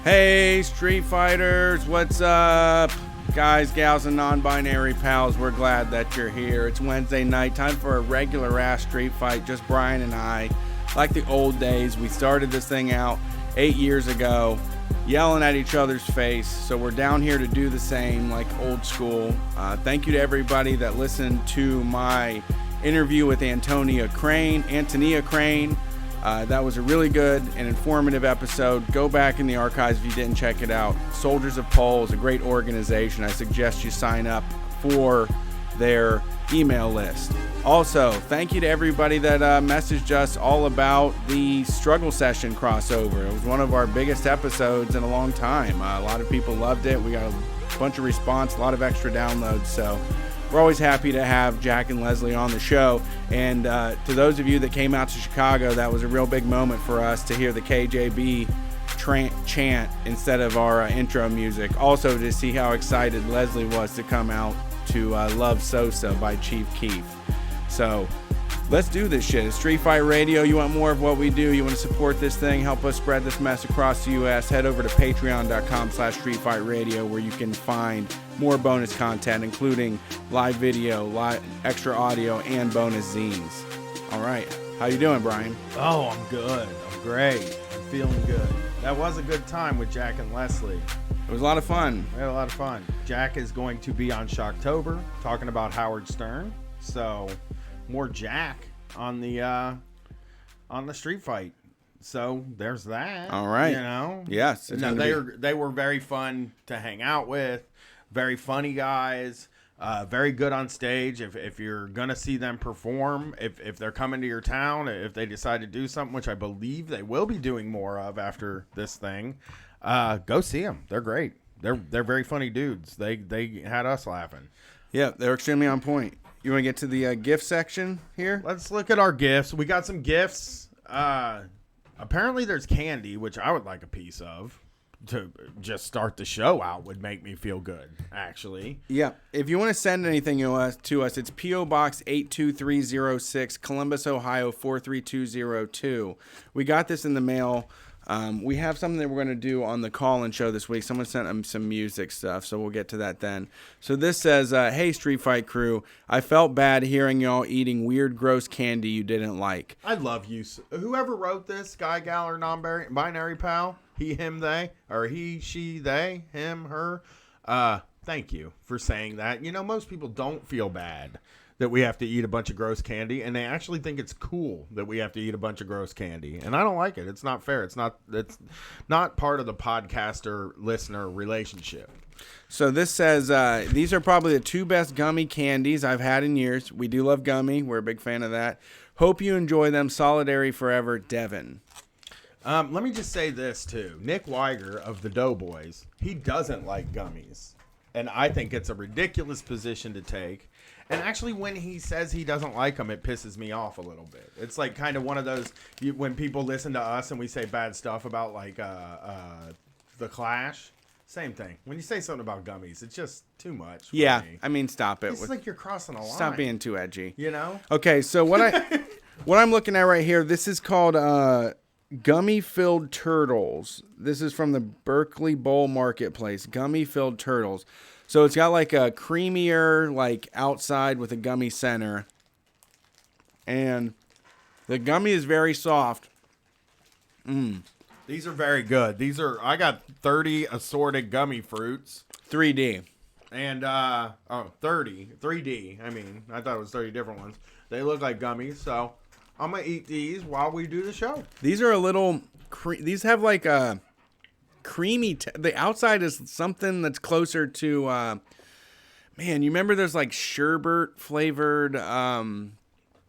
Hey, Street Fighters, what's up? Guys, gals, and non-binary pals, we're glad that you're here. It's Wednesday night, time for a regular-ass street fight, just Brian and I. Like the old days, we started this thing out 8 years ago, yelling at each other's face, so we're down here to do the same, like old school. Thank you to everybody that listened to my interview with Antonia Crane. That was a really good and informative episode. Go back in the archives if you didn't check it out. Soldiers of Pole is a great organization. I suggest you sign up for their email list. Also, thank you to everybody that messaged us all about the Struggle Session crossover. It was one of our biggest episodes in a long time. A lot of people loved it. We got a bunch of response, a lot of extra downloads. So we're always happy to have Jack and Leslie on the show. And to those of you that came out to Chicago, that was a real big moment for us to hear the KJB chant instead of our intro music. Also to see how excited Leslie was to come out to Love Sosa by Chief Keef. So let's do this shit. It's Street Fight Radio. You want more of what we do? You want to support this thing? Help us spread this mess across the U.S. Head over to patreon.com/streetfightradio where you can find more bonus content, including live video, live extra audio, and bonus zines. All right. How you doing, Brian? Oh, I'm good. I'm great. I'm feeling good. That was a good time with Jack and Leslie. It was a lot of fun. We had a lot of fun. Jack is going to be on Shocktober talking about Howard Stern. So more Jack on the street fight. So there's that. All right. You know. Yes. No, they were very fun to hang out with. Very funny guys. Very good on stage. If you're gonna see them perform, if they're coming to your town, if they decide to do something, which I believe they will be doing more of after this thing, go see them. They're great. They're very funny dudes. They had us laughing. Yeah, they're extremely on point. You want to get to the gift section here? Let's look at our gifts. We got some gifts. Apparently there's candy, which I would like a piece of. To just start the show out would make me feel good, actually. Yeah. If you want to send anything to us, it's P.O. Box 82306, Columbus, Ohio 43202. We got this in the mail. We have something that we're going to do on the call-in show this week. Someone sent them some music stuff, so we'll get to that then. So this says, hey, Street Fight crew, I felt bad hearing y'all eating weird, gross candy you didn't like. I love you. Whoever wrote this, guy, gal, or non-binary pal, he, him, they, or he, she, they, him, her, thank you for saying that. You know, most people don't feel bad that we have to eat a bunch of gross candy, and they actually think it's cool that we have to eat a bunch of gross candy. And I don't like it. It's not fair. It's not part of the podcaster-listener relationship. So this says, these are probably the two best gummy candies I've had in years. We do love gummy. We're a big fan of that. Hope you enjoy them. Solidarity forever, Devin. Let me just say this, too. Nick Weiger of the Doughboys, he doesn't like gummies. And I think it's a ridiculous position to take. And actually, when he says he doesn't like them, it pisses me off a little bit. It's like kind of one of those, when people listen to us and we say bad stuff about, like, The Clash. Same thing. When you say something about gummies, it's just too much for me. I mean, stop it. It's like you're crossing a line. Stop being too edgy. You know? Okay, so what I'm looking at right here, this is called Gummy-Filled Turtles. This is from the Berkeley Bowl Marketplace. Gummy-Filled Turtles. So it's got like a creamier, like outside with a gummy center. And the gummy is very soft. These are very good. I got 30 assorted gummy fruits. 3D. And, 30. 3D. I mean, I thought it was 30 different ones. They look like gummies, so I'm going to eat these while we do the show. These are a little, these have like a creamy, the outside is something that's closer to, man, you remember there's like sherbet flavored, what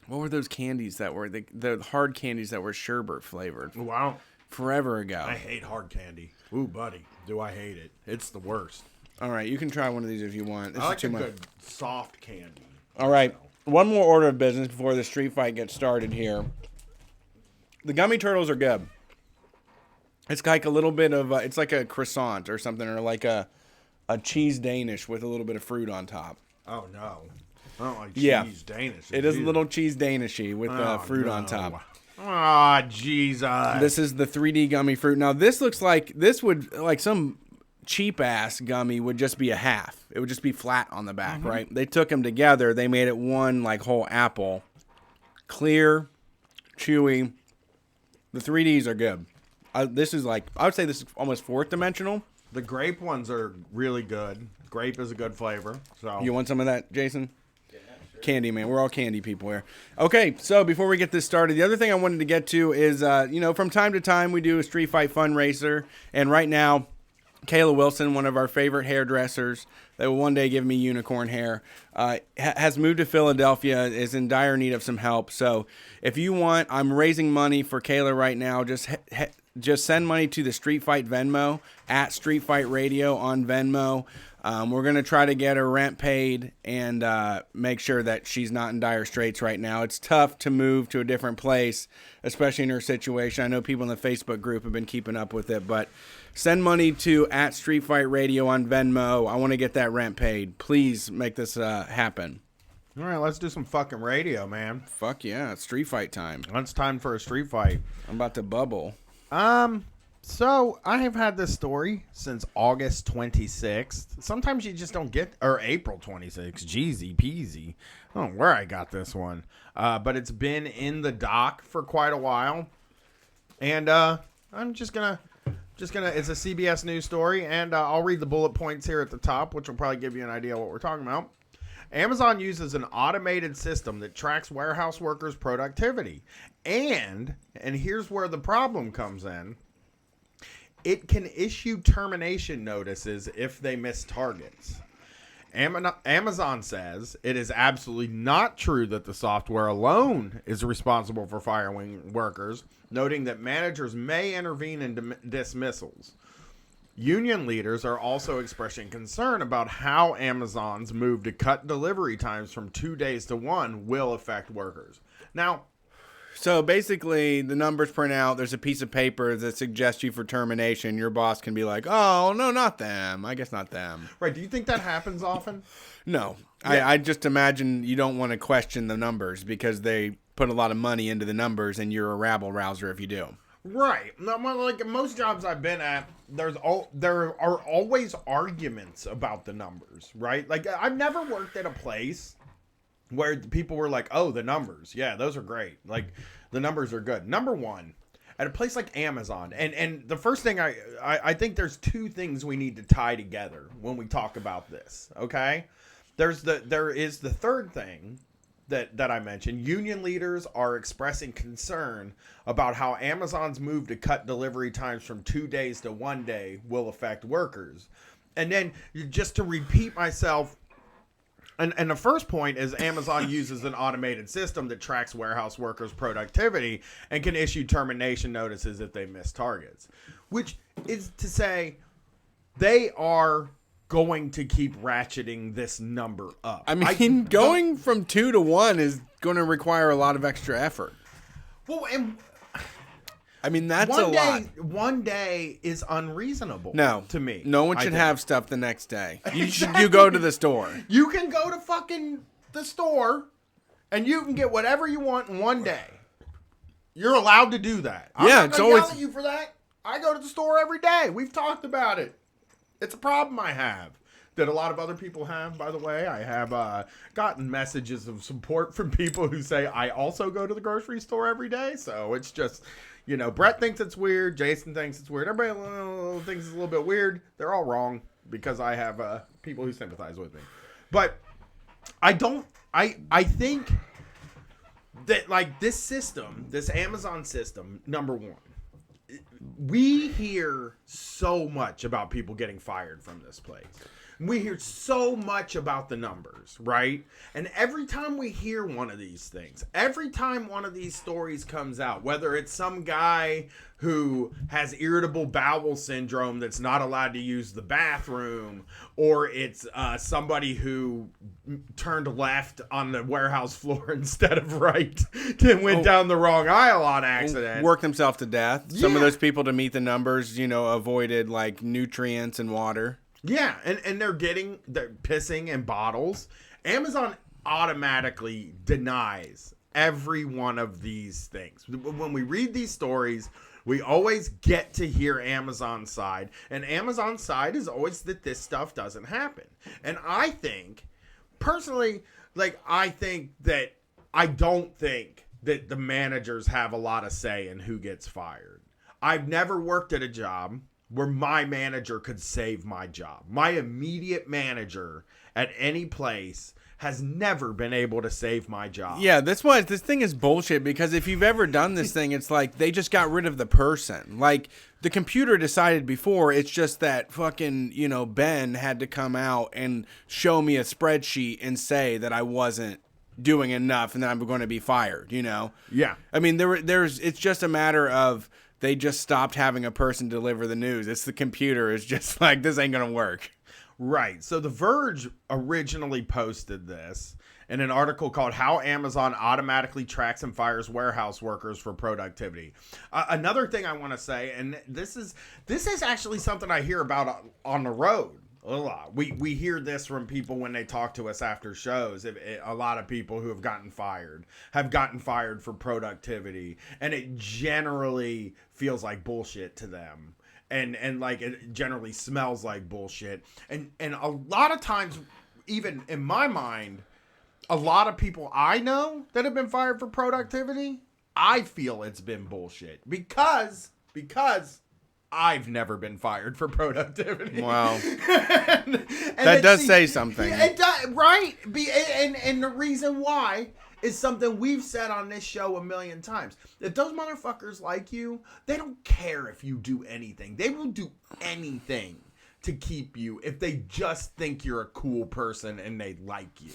were those candies that were, the hard candies that were sherbet flavored? Wow. Forever ago. I hate hard candy. Ooh, buddy, do I hate it. It's the worst. All right, you can try one of these if you want. This I like is too much. Good soft candy. All right, one more order of business before the street fight gets started here. The gummy turtles are good. It's like a little bit of, it's like a croissant or something, or like a cheese Danish with a little bit of fruit on top. Oh, no. I don't like cheese Danish. It is a little cheese Danishy with fruit on top. Oh, Jesus. This is the 3D gummy fruit. Now, this looks like this would like some cheap ass gummy would just be a half. It would just be flat on the back, right? They took them together. They made it one like whole apple. Clear, chewy. The 3Ds are good. This is like, I would say this is almost fourth dimensional. The grape ones are really good. Grape is a good flavor. So You want some of that, Jason? Candy, man. We're all candy people here. Okay, so before we get this started, the other thing I wanted to get to is, from time to time we do a Street Fight fundraiser. And right now, Kayla Wilson, one of our favorite hairdressers that will one day give me unicorn hair, has moved to Philadelphia, is in dire need of some help. So if you want, I'm raising money for Kayla right now. Just send money to the Street Fight Venmo, at Street Fight Radio on Venmo. We're going to try to get her rent paid and make sure that she's not in dire straits right now. It's tough to move to a different place, especially in her situation. I know people in the Facebook group have been keeping up with it, but send money to at Street Fight Radio on Venmo. I want to get that rent paid. Please make this happen. all right, let's do some fucking radio, man. Fuck yeah, it's Street Fight time. It's time for a street fight. I'm about to bubble. So I have had this story since August 26th. Sometimes you just don't get, or April 26th. Jeezy peasy. I don't know where I got this one. But it's been in the dock for quite a while. And I'm just gonna, it's a CBS News story, and I'll read the bullet points here at the top, which will probably give you an idea of what we're talking about. Amazon uses an automated system that tracks warehouse workers' productivity. And here's where the problem comes in. It can issue termination notices if they miss targets. Amazon says it is absolutely not true that the software alone is responsible for firing workers, noting that managers may intervene in dismissals. Union leaders are also expressing concern about how Amazon's move to cut delivery times from 2 days to 1 will affect workers. Now, So basically, the numbers print out. There's a piece of paper that suggests you for termination. Your boss can be like, oh, no, not them. I guess not them. right, do you think that happens often? No. Yeah. I just imagine you don't want to question the numbers because they put a lot of money into the numbers, and you're a rabble-rouser if you do. Right. No, well, like most jobs I've been at, there are always arguments about the numbers, right? Like I've never worked at a place where people were like, oh, the numbers. Yeah, those are great. Like the numbers are good. Number one, at a place like Amazon, and the first thing I think there's two things we need to tie together when we talk about this, okay? There is the third thing that I mentioned. Union leaders are expressing concern about how Amazon's move to cut delivery times from 2 days to 1 day will affect workers. And then just to repeat myself, and the first point is Amazon uses an automated system that tracks warehouse workers' productivity and can issue termination notices if they miss targets, which is to say they are going to keep ratcheting this number up. I mean, going from 2 to 1 is going to require a lot of extra effort. Well, and I mean, that's a lot. 1 day is unreasonable. No, to me, no one should think. have stuff the next day. Exactly. You go to the store. You can go to fucking the store, and you can get whatever you want in 1 day. You're allowed to do that. I'm Yeah, not it's gonna always- yell at you for that. I go to the store every day. We've talked about it. It's a problem I have that a lot of other people have, by the way. I have gotten messages of support from people who say I also go to the grocery store every day. So it's just, Brett thinks it's weird. Jason thinks it's weird. Everybody thinks it's a little bit weird. They're all wrong because I have people who sympathize with me. But I think that like this system, this Amazon system, number one, we hear so much about people getting fired from this place. We hear so much about the numbers, right? And every time we hear one of these things, every time one of these stories comes out, whether it's some guy who has irritable bowel syndrome that's not allowed to use the bathroom, or it's somebody who turned left on the warehouse floor instead of right and went down the wrong aisle on accident. Worked himself to death. Some of Yeah. those people, to meet the numbers, avoided like nutrients and water. Yeah, and they're pissing in bottles. Amazon automatically denies every one of these things. When we read these stories, we always get to hear Amazon's side, and Amazon's side is always that this stuff doesn't happen. And I think, personally, like, I don't think that the managers have a lot of say in who gets fired. I've never worked at a job where my manager could save my job. My immediate manager at any place has never been able to save my job. Yeah, this thing is bullshit, because if you've ever done this thing, it's like they just got rid of the person. Like, the computer decided before, it's just that fucking, Ben had to come out and show me a spreadsheet and say that I wasn't doing enough and that I'm going to be fired, Yeah. I mean, it's just a matter of they just stopped having a person deliver the news. It's the computer is just like, this ain't going to work. Right. So The Verge originally posted this in an article called How Amazon Automatically Tracks and Fires Warehouse Workers for Productivity. Another thing I want to say, and this is actually something I hear about on the road a lot. We hear this from people when they talk to us after shows. A lot of people who have gotten fired for productivity, and it generally feels like bullshit to them. And like it generally smells like bullshit. And a lot of times, even in my mind, a lot of people I know that have been fired for productivity, I feel it's been bullshit because I've never been fired for productivity. Wow. and that does say something. It does, right? And the reason why is something we've said on this show a million times. If those motherfuckers like you, they don't care if you do anything. They will do anything to keep you if they just think you're a cool person and they like you.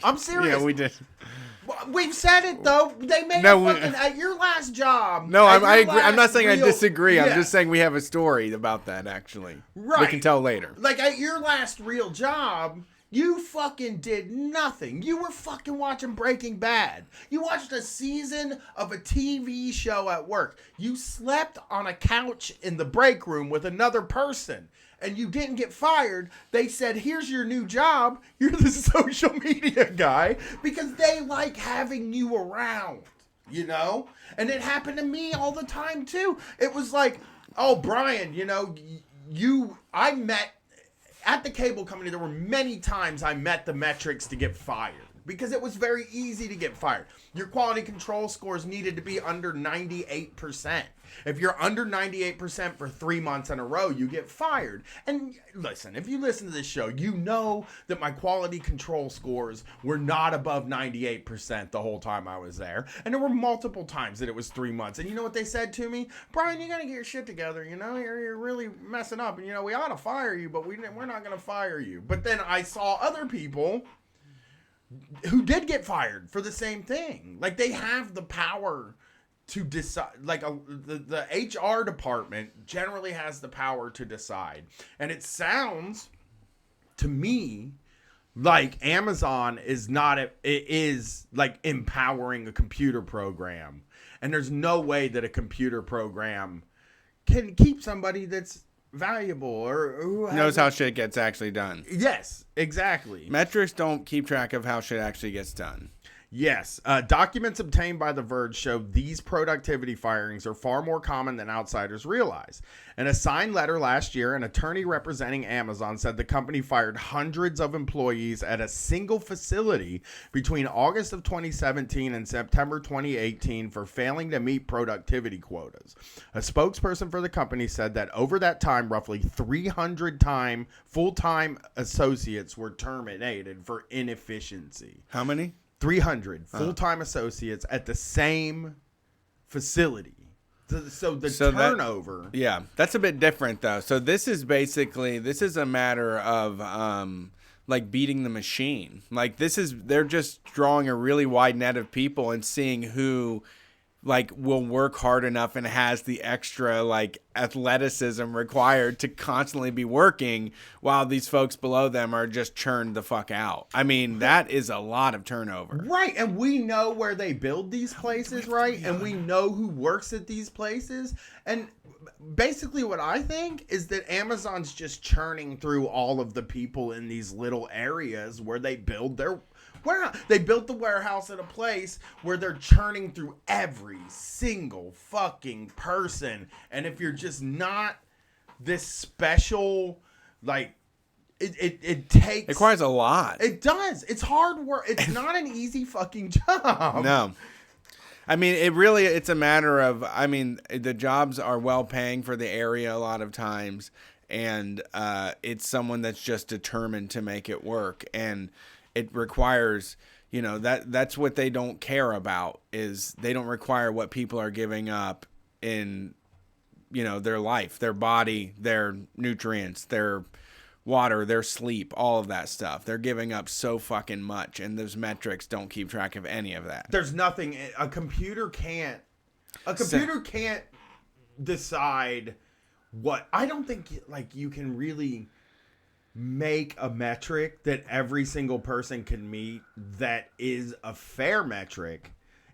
I'm serious. Yeah, we did. We've said it though. They made at your last job. No, I agree. I'm not saying I disagree. Yeah. I'm just saying we have a story about that, actually. Right. We can tell later. Like at your last real job, you fucking did nothing. You were fucking watching Breaking Bad. You watched a season of a TV show at work. You slept on a couch in the break room with another person. And you didn't get fired. They said, here's your new job. You're the social media guy. Because they like having you around, And it happened to me all the time, too. It was like, oh, Brian, I met, at the cable company, there were many times I met the metrics to get fired. Because it was very easy to get fired. Your quality control scores needed to be under 98%. If you're under 98% for 3 months in a row, you get fired. And listen, if you listen to this show, you know that my quality control scores were not above 98% the whole time I was there. And there were multiple times that it was 3 months. And you know what they said to me? Brian, you got to get your shit together. You're really messing up. And, we ought to fire you, but we're not going to fire you. But then I saw other people who did get fired for the same thing. Like, they have the power to decide. Like, the HR department generally has the power to decide. And it sounds to me like Amazon is like empowering a computer program. And there's no way that a computer program can keep somebody that's valuable or who knows how shit gets actually done. Yes, exactly. Metrics don't keep track of how shit actually gets done. Yes. Documents obtained by The Verge show these productivity firings are far more common than outsiders realize. In a signed letter last year, an attorney representing Amazon said the company fired hundreds of employees at a single facility between August of 2017 and September 2018 for failing to meet productivity quotas. A spokesperson for the company said that over that time, roughly 300 full-time associates were terminated for inefficiency. How many? 300 full-time associates at the same facility. So turnover. That's a bit different though. So this is a matter of like beating the machine. Like they're just drawing a really wide net of people and seeing who like will work hard enough and has the extra like athleticism required to constantly be working while these folks below them are just churned the fuck out. I mean, that is a lot of turnover. Right. And we know where they build these places, right? And we know who works at these places. And basically what I think is that Amazon's just churning through all of the people in these little areas where they build their warehouse. They built the warehouse at a place where they're churning through every single fucking person. And if you're just not this special, like, it takes... It requires a lot. It does. It's hard work. It's not an easy fucking job. No. I mean, it's a matter of, I mean, the jobs are well paying for the area a lot of times. And it's someone that's just determined to make it work. And it requires, you know, that's what they don't care about, is they don't require what people are giving up in, you know, their life, their body, their nutrients, their water, their sleep, all of that stuff. They're giving up so fucking much, and those metrics don't keep track of any of that. There's nothing a computer can't decide what. I don't think like you can really make a metric that every single person can meet that is a fair metric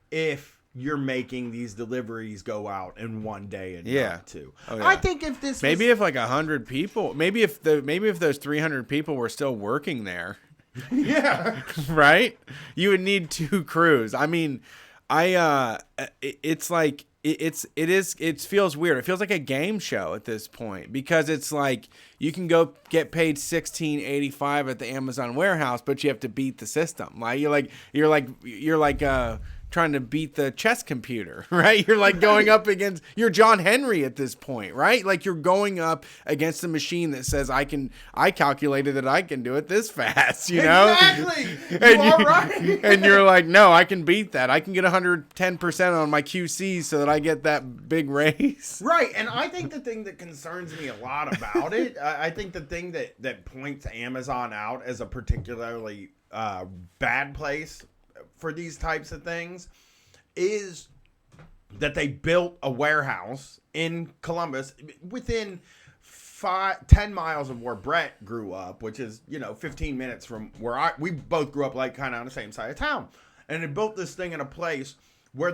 if you're making these deliveries go out in one day and not two. Oh, yeah. I think if this if like 100 people, maybe if those 300 people were still working there, yeah, right, you would need 2 crews. I mean, it's like it feels weird. It feels like a game show at this point, because it's like you can go get paid $16.85 at the Amazon warehouse, but you have to beat the system. Like you're like trying to beat the chess computer, right? You're like going up against, you're John Henry at this point, right? Like you're going up against a machine that says I calculated that I can do it this fast, you know? Exactly. You are right. And you're like, no, I can beat that. I can get 110% on my QC so that I get that big raise. Right. And I think the thing that concerns me a lot about it, I think the thing that points Amazon out as a particularly bad place for these types of things is that they built a warehouse in Columbus within 10 miles of where Brett grew up, which is, 15 minutes from where we both grew up, like kind of on the same side of town. And they built this thing in a place where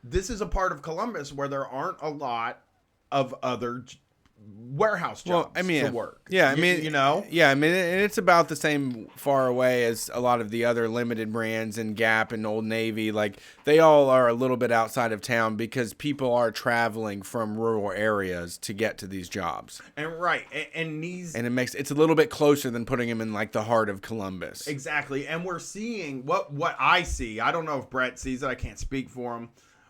this is a part of Columbus where there aren't a lot of other warehouse jobs to work. Yeah, Yeah, and it's about the same far away as a lot of the other limited brands and Gap and Old Navy. Like they all are a little bit outside of town because people are traveling from rural areas to get to these jobs. And right, and it's a little bit closer than putting them in like the heart of Columbus. Exactly, and we're seeing what I see. I don't know if Brett sees it. I can't speak for him,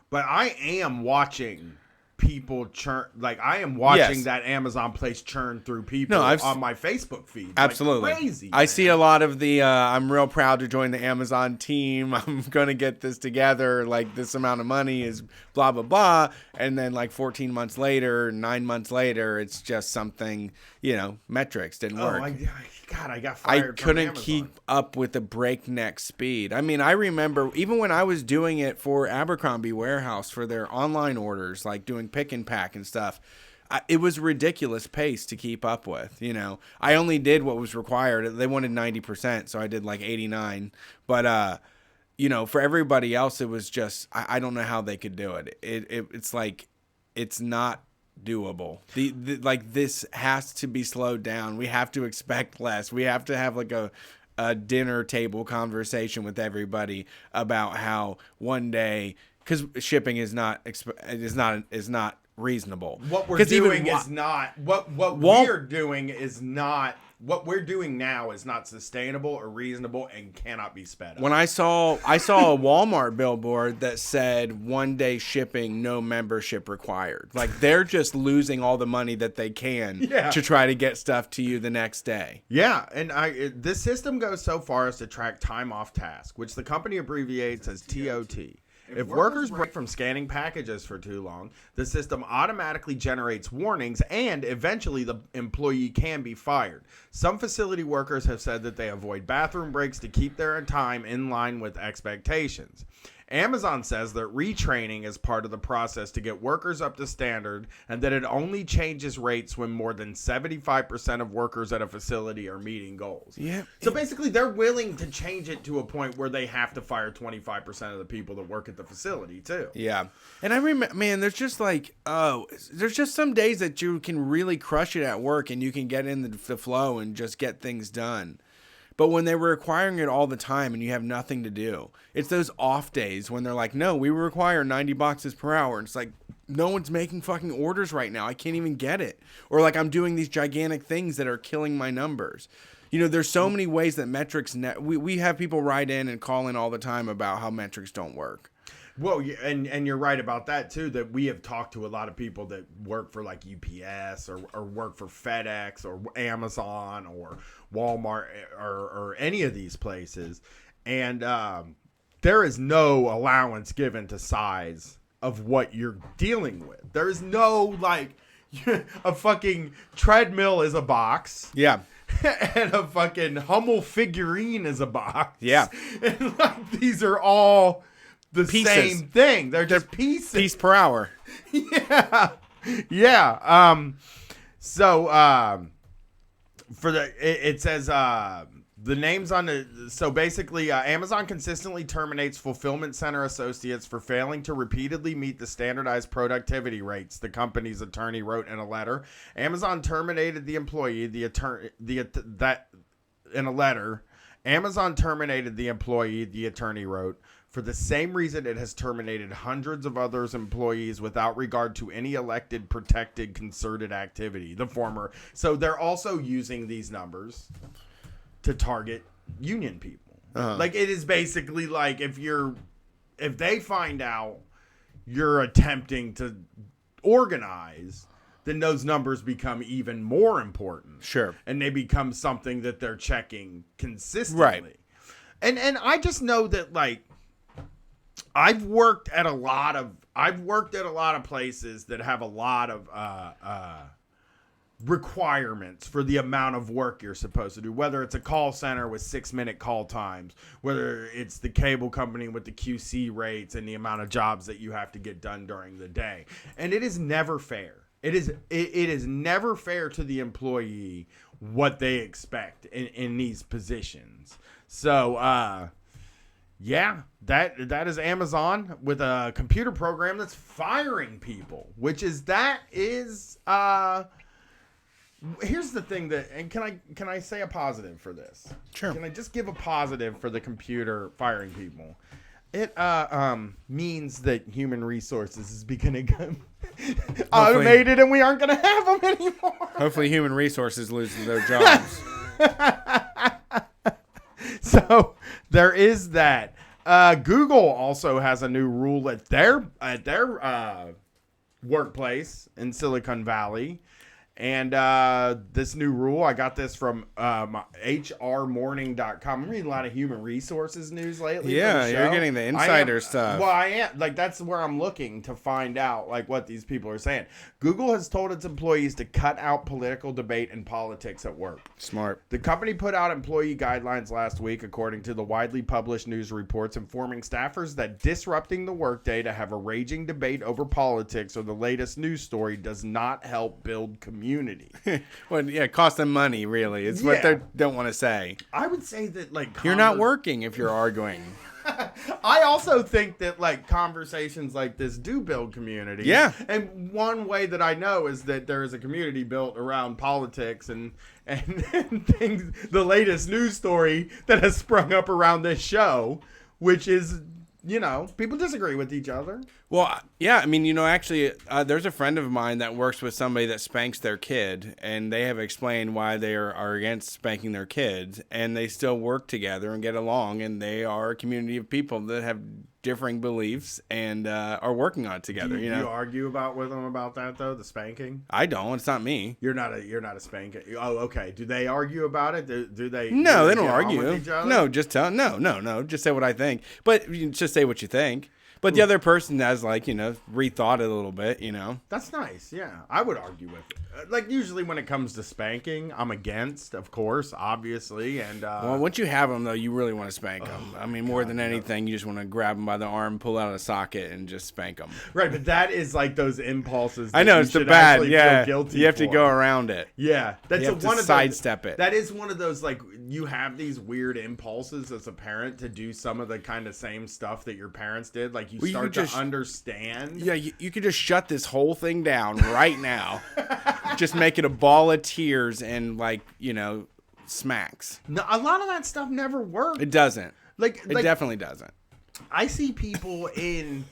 but I am watching people churn, like I am watching that Amazon place churn through people on my Facebook feed. Absolutely. Like crazy. I see a lot of the I'm real proud to join the Amazon team. I'm going to get this together. Like this amount of money is blah, blah, blah. And then like 14 months later, 9 months later, it's just something, metrics didn't work. I got fired. I couldn't keep up with the breakneck speed. I mean, I remember even when I was doing it for Abercrombie Warehouse for their online orders, like doing pick and pack and stuff, it was a ridiculous pace to keep up with. I only did what was required. They wanted 90%, so I did like 89. But for everybody else, it was just I don't know how they could do it. It's like it's not doable. Like this has to be slowed down. We have to expect less. We have to have like a dinner table conversation with everybody about how one day, because shipping is not reasonable. What we're doing is not what we're doing is not. What we're doing now is not sustainable or reasonable and cannot be sped up. When I saw a Walmart billboard that said 1 day shipping, no membership required. Like they're just losing all the money that they can to try to get stuff to you the next day. Yeah, and this system goes so far as to track time off task, which the company abbreviates as TOT. If workers break from scanning packages for too long, the system automatically generates warnings and eventually the employee can be fired. Some facility workers have said that they avoid bathroom breaks to keep their time in line with expectations. Amazon says that retraining is part of the process to get workers up to standard and that it only changes rates when more than 75% of workers at a facility are meeting goals. Yeah. So basically they're willing to change it to a point where they have to fire 25% of the people that work at the facility too. Yeah. And I remember, man, there's just some days that you can really crush it at work and you can get in the flow and just get things done. But when they were requiring it all the time and you have nothing to do, it's those off days when they're like, no, we require 90 boxes per hour. And it's like, no one's making fucking orders right now. I can't even get it. Or like I'm doing these gigantic things that are killing my numbers. You know, there's so many ways that metrics, we have people write in and call in all the time about how metrics don't work. Well, and you're right about that too, that we have talked to a lot of people that work for like UPS or work for FedEx or Amazon or Walmart or any of these places. And there is no allowance given to size of what you're dealing with. There is no like a fucking treadmill is a box. Yeah. And a fucking Hummel figurine is a box. Yeah. And like these are all the pieces. Same thing. They're just pieces. Piece per hour. Yeah. Yeah. For it says the names on the, so basically Amazon consistently terminates fulfillment center associates for failing to repeatedly meet the standardized productivity rates, the company's attorney wrote in a letter. Amazon terminated the employee, Amazon terminated the employee, the attorney wrote, for the same reason it has terminated hundreds of others employees without regard to any elected, protected, concerted activity. The former. So they're also using these numbers to target union people. Like it is basically like if they find out you're attempting to organize, then those numbers become even more important. Sure. And they become something that they're checking consistently. Right. And I just know that like I've worked at a lot of places that have a lot of requirements for the amount of work you're supposed to do, whether it's a call center with 6-minute call times, whether it's the cable company with the QC rates and the amount of jobs that you have to get done during the day. And it is never fair. It is never fair to the employee what they expect in these positions. So, yeah, that is Amazon with a computer program that's firing people, here's the thing and can I say a positive for this? Sure. Can I just give a positive for the computer firing people? It means that human resources is beginning to automated and we aren't going to have them anymore. Hopefully human resources loses their jobs. So there is that. Google also has a new rule at their workplace in Silicon Valley. And this new rule, I got this from HRmorning.com. I'm reading a lot of human resources news lately. Yeah, you're getting the insider stuff. Well, I am. Like, that's where I'm looking to find out, like, what these people are saying. Google has told its employees to cut out political debate and politics at work. Smart. The company put out employee guidelines last week, according to the widely published news reports, informing staffers that disrupting the workday to have a raging debate over politics or the latest news story does not help build community. Well, yeah, it costs them money, really. It's what they don't want to say. I would say that, like, you're not working if you're arguing. I also think that, like, conversations like this do build community. Yeah. And one way that I know is that there is a community built around politics and things, the latest news story that has sprung up around this show, which is, you know, people disagree with each other. Well, yeah, I mean, you know, actually, there's a friend of mine that works with somebody that spanks their kid, and they have explained why they are against spanking their kids, and they still work together and get along, and they are a community of people that have differing beliefs and are working on it together. Do you argue with them about that though, the spanking? I don't. It's not me. You're not a spanker. Oh, okay. Do they argue about it? Do they? No, they don't get on argue. with each other? No, just tell. No. Just say what I think. But you just say what you think. But the other person has, like, you know, rethought it a little bit, you know. That's nice, yeah. I would argue with it. Like, usually when it comes to spanking, I'm against, of course, obviously. And well, once you have them, though, you really want to spank them. I mean, more than anything, you just want to grab them by the arm, pull out a socket, and just spank them. Right, but that is, like, those impulses that I know, it's the bad, yeah. Feel guilty you have to for. go around it. Yeah. That's you have to sidestep it. That is one of those, like, you have these weird impulses as a parent to do some of the kind of same stuff that your parents did. Like, you start to understand. Yeah, you could just shut this whole thing down right now. Just make it a ball of tears and, like, you know, smacks. No, a lot of that stuff never works. It doesn't. Like It definitely doesn't. I see people in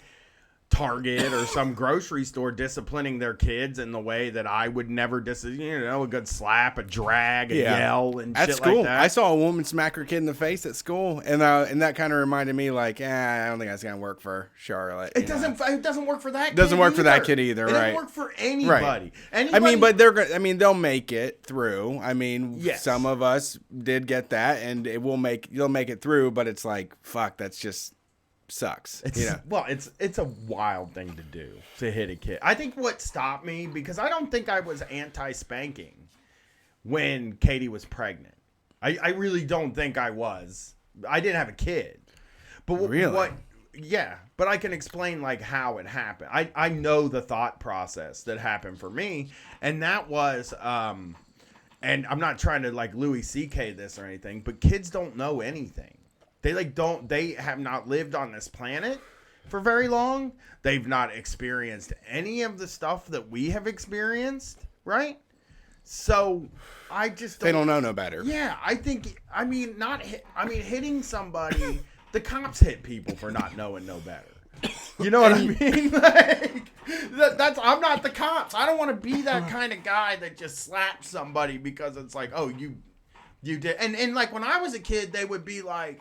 Target or some grocery store disciplining their kids in the way that I would never a good slap, a drag, a yell, and at shit school. like that. I saw a woman smack her kid in the face at school, and that kind of reminded me, like, I don't think that's gonna work for Charlotte. It doesn't work for that. Doesn't kid work for that either. kid either, It right? doesn't work for anybody. Right. I mean, but they'll make it through. I mean, Yes. Some of us did get that, and they'll make it through. But it's like, fuck, that's just sucks. Well, it's a wild thing to do, to hit a kid. I think what stopped me, because I don't think I was anti-spanking when Katie was pregnant. I really don't think I was. I didn't have a kid. But Really? Yeah, but I can explain like how it happened. I know the thought process that happened for me, and that was and I'm not trying to like Louis C.K. this or anything, but kids don't know anything. They have not lived on this planet for very long. They've not experienced any of the stuff that we have experienced, right? So I just They don't know no better. Yeah, hitting somebody, the cops hit people for not knowing no better. You know what I mean? Like, I'm not the cops. I don't want to be that kind of guy that just slaps somebody because it's like, oh, you did. And like when I was a kid, they would be like,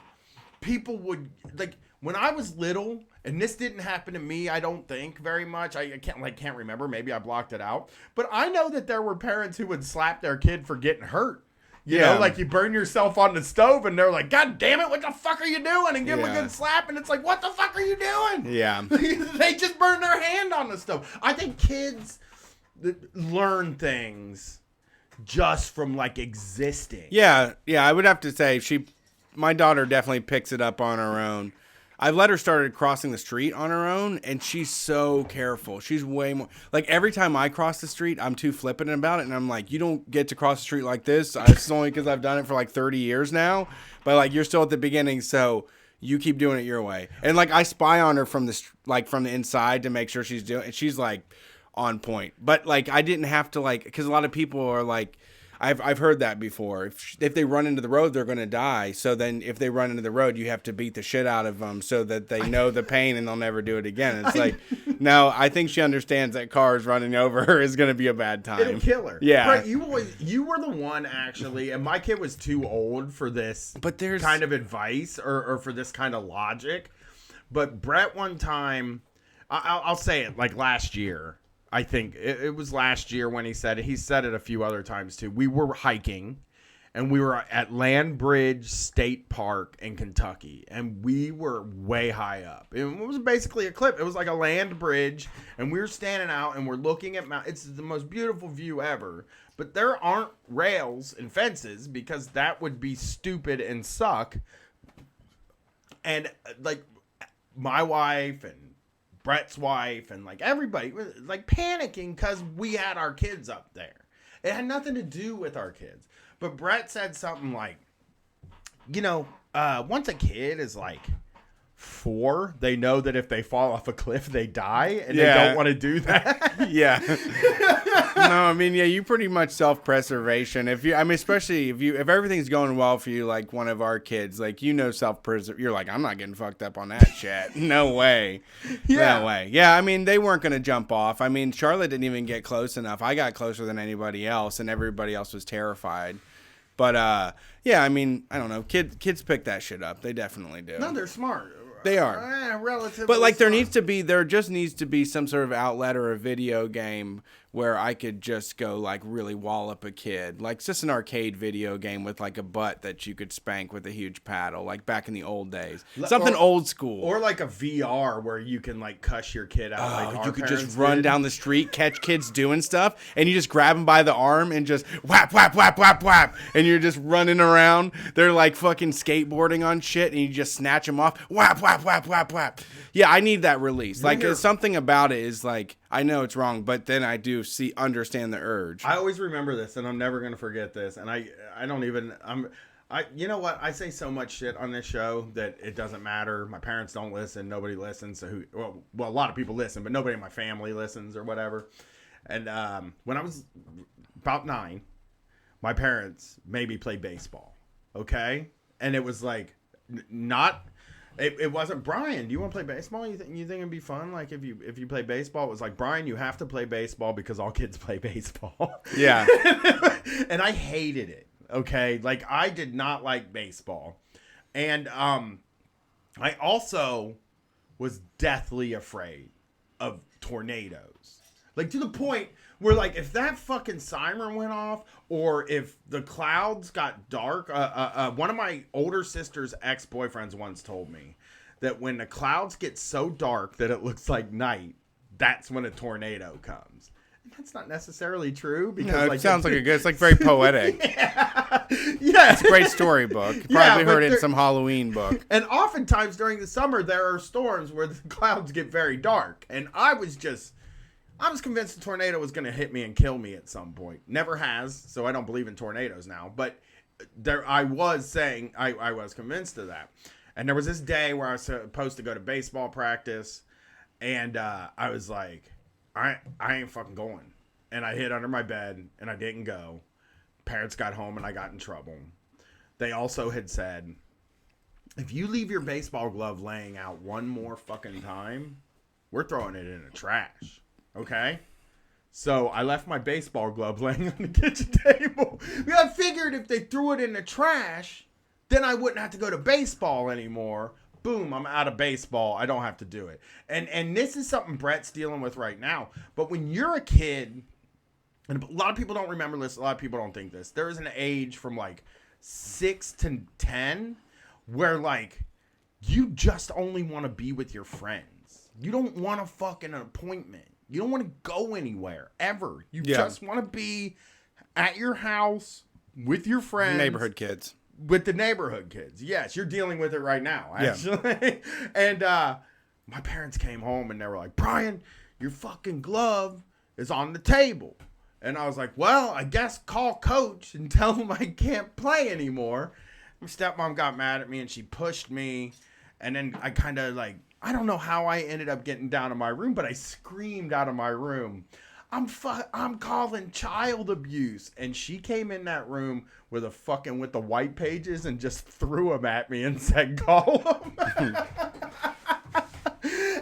people would like when I was little, and this didn't happen to me, I don't think very much. I can't remember. Maybe I blocked it out. But I know that there were parents who would slap their kid for getting hurt. You know, like you burn yourself on the stove, and they're like, "God damn it, what the fuck are you doing?" And give them a good slap, and it's like, "What the fuck are you doing?" Yeah. They just burned their hand on the stove. I think kids learn things just from like existing. Yeah, I would have to say my daughter definitely picks it up on her own. I've let her start crossing the street on her own, and she's so careful. She's way more like every time I cross the street, I'm too flippant about it, and I'm like, you don't get to cross the street like this. It's only because I've done it for like 30 years now, but like you're still at the beginning, so you keep doing it your way. And like I spy on her from the inside to make sure she's doing, and she's like on point. But like I didn't have to because a lot of people are like. I've heard that before. If they run into the road, they're going to die. So then if they run into the road, you have to beat the shit out of them so that they know the pain and they'll never do it again. It's like, no, I think she understands that cars running over her is going to be a bad time. It'll kill her. Yeah. Brett, you were the one actually, and my kid was too old for this kind of advice or for this kind of logic. But Brett one time, I'll say it like last year. I think it was last year when he said it. He said it a few other times too. We were hiking, and we were at Landbridge State Park in Kentucky, and we were way high up. It was basically a cliff. It was like a land bridge, and we were standing out, and we're looking at it's the most beautiful view ever. But there aren't rails and fences because that would be stupid and suck. And like my wife and Brett's wife and like everybody was like panicking because we had our kids up there. It had nothing to do with our kids. But Brett said something like, once a kid is like 4, they know that if they fall off a cliff, they die, and they don't want to do that. Yeah. No, I mean, you pretty much self-preservation. Especially if everything's going well for you, like one of our kids, like, self-preservation. You're like, I'm not getting fucked up on that shit. No way. Yeah. No way. Yeah, I mean, they weren't going to jump off. I mean, Charlotte didn't even get close enough. I got closer than anybody else, and everybody else was terrified. But, I mean, I don't know. Kids pick that shit up. They definitely do. No, they're smart. They are. Relatively. But like smart. there just needs to be some sort of outlet or a video game where I could just go like really wallop a kid. Like just an arcade video game with like a butt that you could spank with a huge paddle, like back in the old days. Something old school. Or like a VR where you can like cuss your kid out. Like you could just run down the street, catch kids doing stuff, and you just grab them by the arm and just whap, whap, whap, whap, whap. And you're just running around. They're like fucking skateboarding on shit, and you just snatch them off. Whap, whap, whap, whap, whap. Yeah, I need that release. Like something about it is like, I know it's wrong, but then I do understand the urge. I always remember this, and I'm never going to forget this. And you know what? I say so much shit on this show that it doesn't matter. My parents don't listen. Nobody listens. So a lot of people listen, but nobody in my family listens or whatever. And when I was about 9, my parents made me play baseball. Okay? And it was like not it wasn't Brian, do you want to play baseball? You think it'd be fun? Like if you play baseball, it was like, Brian, you have to play baseball because all kids play baseball. Yeah. And I hated it. Okay? Like I did not like baseball. And I also was deathly afraid of tornadoes. Like to the point where, like, if that fucking siren went off or if the clouds got dark, one of my older sister's ex-boyfriends once told me that when the clouds get so dark that it looks like night, that's when a tornado comes. And that's not necessarily true because No, it like, sounds like a good. It's like very poetic. yeah. It's a great storybook. You probably heard it in some Halloween book. And oftentimes during the summer, there are storms where the clouds get very dark. And I was convinced the tornado was going to hit me and kill me at some point. Never has, so I don't believe in tornadoes now. But I was convinced of that. And there was this day where I was supposed to go to baseball practice. And I was like, I ain't fucking going. And I hid under my bed and I didn't go. Parents got home and I got in trouble. They also had said, if you leave your baseball glove laying out one more fucking time, we're throwing it in the trash. Okay? So I left my baseball glove laying on the kitchen table. I figured if they threw it in the trash, then I wouldn't have to go to baseball anymore. Boom, I'm out of baseball. I don't have to do it. And this is something Brett's dealing with right now. But when you're a kid, and a lot of people don't remember this, a lot of people don't think this, there is an age from like 6 to 10 where like you just only want to be with your friends. You don't want a fucking appointment. You don't want to go anywhere ever. You just want to be at your house with your friends. Neighborhood kids. With the neighborhood kids. Yes, you're dealing with it right now, actually. Yeah. And my parents came home and they were like, Brian, your fucking glove is on the table. And I was like, well, I guess call coach and tell him I can't play anymore. My stepmom got mad at me and she pushed me. And then I kind of like, I don't know how I ended up getting down to my room, but I screamed out of my room, I'm calling child abuse. And she came in that room with the white pages and just threw them at me and said, call them.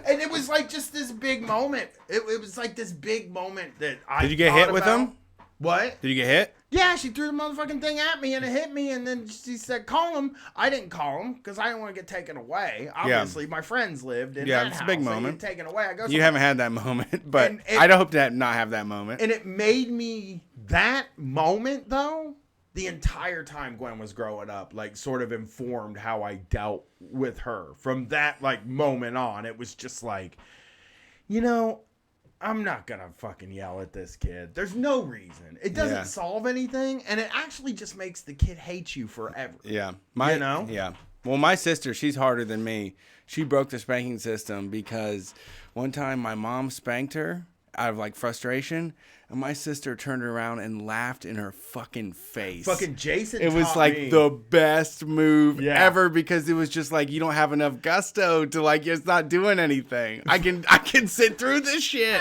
And it was like just this big moment. It was like this big moment that I Did you get hit with them? What? Did you get hit? Yeah, she threw the motherfucking thing at me and it hit me. And then she said, call him. I didn't call him because I didn't want to get taken away. Obviously, my friends lived in that it's house. A big moment. Taken away. You haven't had that moment, but I hope to not have that moment. And it made me, that moment though, the entire time Gwen was growing up, like sort of informed how I dealt with her. From that like moment on, it was just like, you know, I'm not going to fucking yell at this kid. There's no reason. It doesn't solve anything. And it actually just makes the kid hate you forever. Yeah. You know? Yeah. Well, my sister, she's harder than me. She broke the spanking system because one time my mom spanked her out of like frustration. And my sister turned around and laughed in her fucking face. Fucking Jason It was like me. the best move ever because it was just like you don't have enough gusto to like it's not doing anything. I can sit through this shit.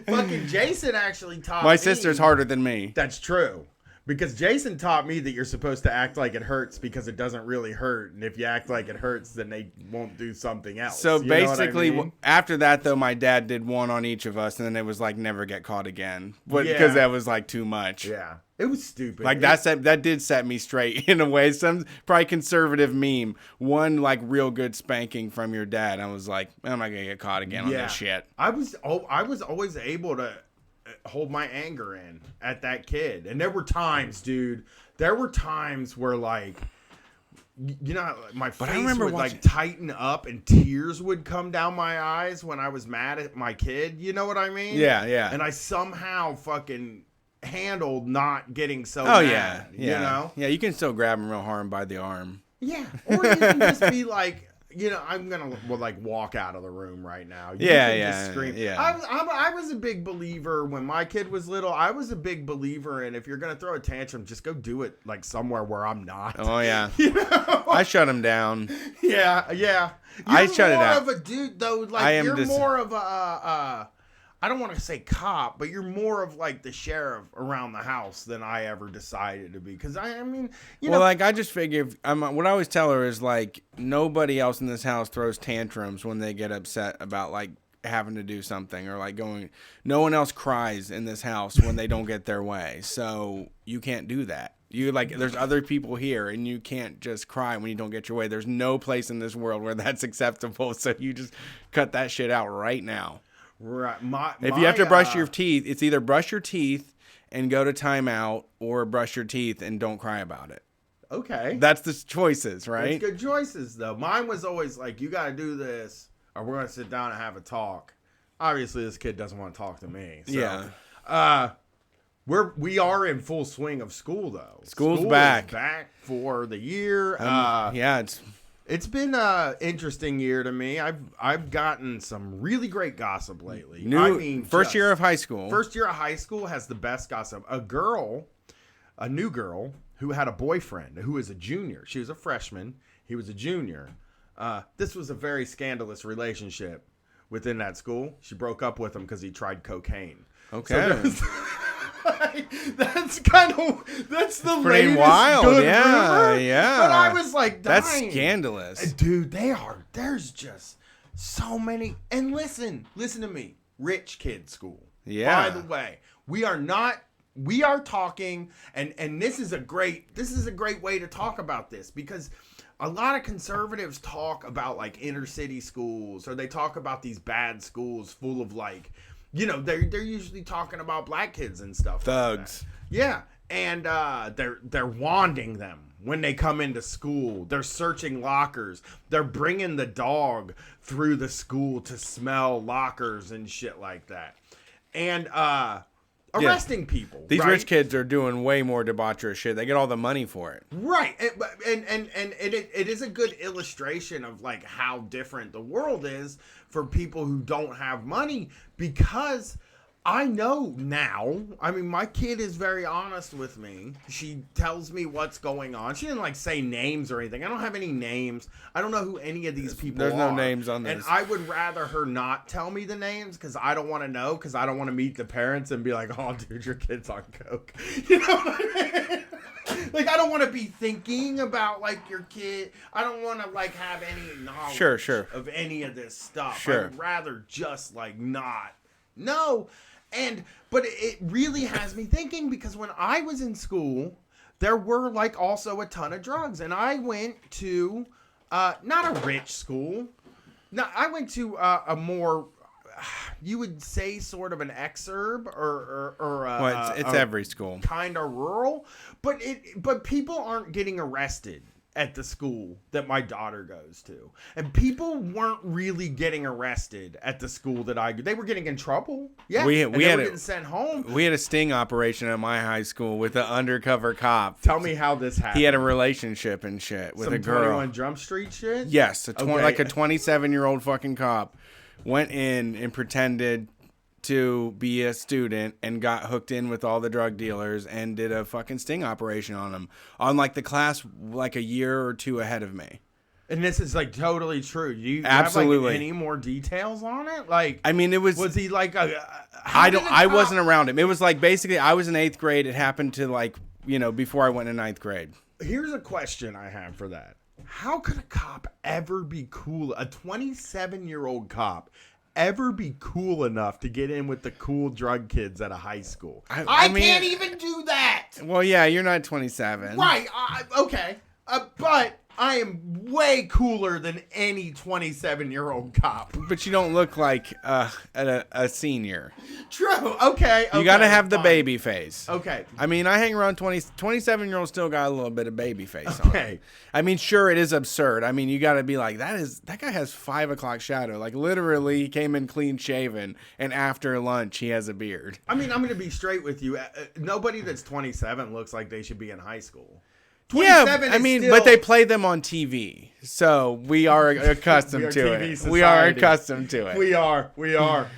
Fucking Jason actually taught my me. sister's harder than me. That's true. Because Jason taught me that you're supposed to act like it hurts because it doesn't really hurt. And if you act like it hurts, then they won't do something else. So basically, I mean? After that, though, my dad did one on each of us. And then it was like never get caught again. Because that was like too much. Yeah. It was stupid. Like that did set me straight in a way. Some probably conservative meme. One like real good spanking from your dad. I was like, I'm not going to get caught again on this shit. I was always able to hold my anger in at that kid. And there were times, dude, where like, you know, my face would like tighten up and tears would come down my eyes when I was mad at my kid. You know what I mean? Yeah. And I somehow fucking handled not getting so mad. Yeah. You know? Yeah, you can still grab him real hard by the arm. Yeah. Or you can just be like, you know, I'm gonna like walk out of the room right now. You can just scream. Yeah. I was a big believer when my kid was little. I was a big believer in if you're gonna throw a tantrum, just go do it like somewhere where I'm not. Oh yeah. You know? I shut him down. Yeah. I shut it out. You're more of a dude though. Like you're more of a. I don't want to say cop, but you're more of like the sheriff around the house than I ever decided to be. Because I mean, you know, like I just figure what I always tell her is like nobody else in this house throws tantrums when they get upset about like having to do something or like going. No one else cries in this house when they don't get their way. So you can't do that. You like there's other people here and you can't just cry when you don't get your way. There's no place in this world where that's acceptable. So you just cut that shit out right now. Right. If you have to brush your teeth, it's either brush your teeth and go to timeout or brush your teeth and don't cry about it. Okay. That's the choices, right? It's good choices though. Mine was always like, you got to do this or we're going to sit down and have a talk. Obviously this kid doesn't want to talk to me. So, yeah. We are in full swing of school though. School back for the year. Yeah, it's been an interesting year to me. I've gotten some really great gossip lately. First year of high school. First year of high school has the best gossip. A new girl who had a boyfriend who was a junior. She was a freshman. He was a junior. This was a very scandalous relationship within that school. She broke up with him because he tried cocaine. Okay. So that's the pretty latest wild. Good Yeah, rumor. yeah. But I was like, dying. That's scandalous, dude. There's just so many. And listen to me. Rich kid school. Yeah. By the way, we are talking, and this is a great way to talk about this because a lot of conservatives talk about like inner city schools or they talk about these bad schools full of like. You know, they're usually talking about black kids and stuff. Thugs. Like yeah. And they're wanding them when they come into school. They're searching lockers. They're bringing the dog through the school to smell lockers and shit like that. And arresting people. These right? rich kids are doing way more debaucherous shit. They get all the money for it. Right. And it is a good illustration of like how different the world is for people who don't have money because I know now. I mean, my kid is very honest with me. She tells me what's going on. She didn't like say names or anything. I don't have any names. I don't know who any of these people are. There's no names on this. And I would rather her not tell me the names because I don't want to know because I don't want to meet the parents and be like, oh, dude, your kid's on coke. You know what I mean? Like, I don't want to be thinking about, like, your kid. I don't want to, like, have any knowledge of any of this stuff. Sure. I'd rather just, like, not know. But it really has me thinking because when I was in school, there were, like, also a ton of drugs. And I went to, not a rich school. No, I went to a more... You would say sort of an exurb or well, it's every school kind of rural, but people aren't getting arrested at the school that my daughter goes to, and people weren't really getting arrested at the school that I go. They were getting in trouble. Yeah, we were getting sent home. We had a sting operation at my high school with an undercover cop. Tell me how this happened. He had a relationship and shit with a girl. 21 Jump Street shit. Yes, like a 27-year-old fucking cop. Went in and pretended to be a student and got hooked in with all the drug dealers and did a fucking sting operation on them on like the class like a year or two ahead of me. And this is like totally true. You absolutely have like any more details on it? Like, I mean, was he like I wasn't around him. It was like basically I was in 8th grade. It happened to like, you know, before I went in 9th grade. Here's a question I have for that. How could a cop ever be cool? A 27-year-old cop ever be cool enough to get in with the cool drug kids at a high school? I mean, can't even do that. Well, yeah, you're not 27. Right. Okay. But I am way cooler than any 27-year-old cop. But you don't look like a senior. True. Okay. You got to have the baby face. Okay. I mean, I hang around 27-year-olds still got a little bit of baby face on it. I mean, sure, it is absurd. I mean, you got to be like, that guy has 5 o'clock shadow. Like, literally, he came in clean shaven, and after lunch, he has a beard. I mean, I'm going to be straight with you. Nobody that's 27 looks like they should be in high school. Yeah, I mean, but they play them on TV, so we are accustomed to it. We are accustomed to it. We are.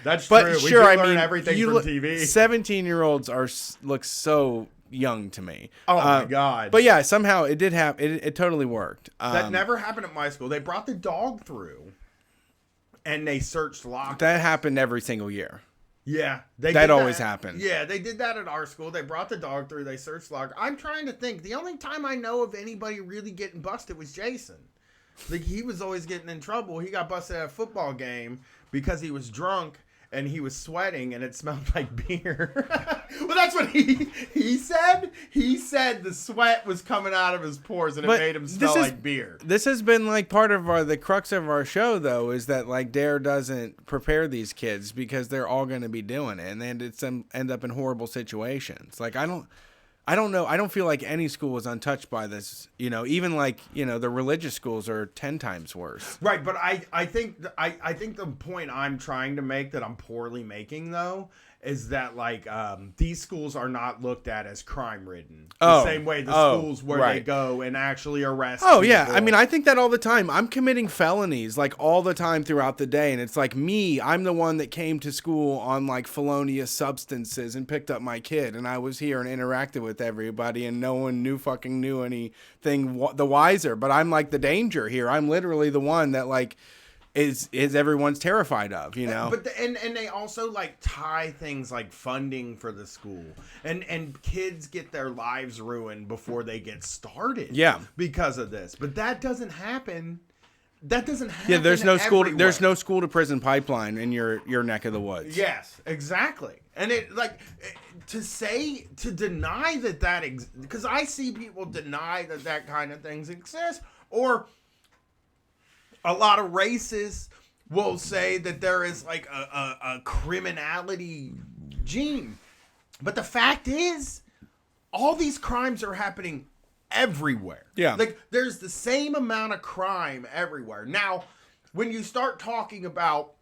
That's but true. But sure, we I learn mean, everything from TV. 17-year-olds look so young to me. Oh my god! But yeah, somehow it did happen. It totally worked. That never happened at my school. They brought the dog through, and they searched lockers. That happened every single year. Yeah, that always happened. Yeah, they did that at our school. They brought the dog through. They searched log. I'm trying to think. The only time I know of anybody really getting busted was Jason. Like, he was always getting in trouble. He got busted at a football game because he was drunk and he was sweating and it smelled like beer. Well, that's what he said. He said the sweat was coming out of his pores and it made him smell like beer. This has been like part of the crux of our show, though, is that like Dare doesn't prepare these kids because they're all going to be doing it, and then it's end up in horrible situations. Like, I don't know. I don't feel like any school is untouched by this. You know, even like, you know, the religious schools are 10 times worse. Right, but I think the point I'm trying to make that I'm poorly making, though, is that like these schools are not looked at as crime ridden the same way the schools where they go and actually arrest people. Yeah, I mean, I think that all the time. I'm committing felonies like all the time throughout the day, and it's like I'm the one that came to school on like felonious substances and picked up my kid, and I was here and interacted with everybody, and no one knew anything the wiser. But I'm like the danger here. I'm literally the one that like is everyone's terrified of, you know. But and they also like tie things like funding for the school, and kids get their lives ruined before they get started. Yeah, because of this. But that doesn't happen. That doesn't happen. Yeah, there's no school. Everywhere. There's no school to prison pipeline in your neck of the woods. Yes, exactly. And it like to deny that because I see people deny that kind of things exist, or a lot of racists will say that there is like a criminality gene. But the fact is, all these crimes are happening everywhere. Yeah. Like, there's the same amount of crime everywhere. Now, when you start talking about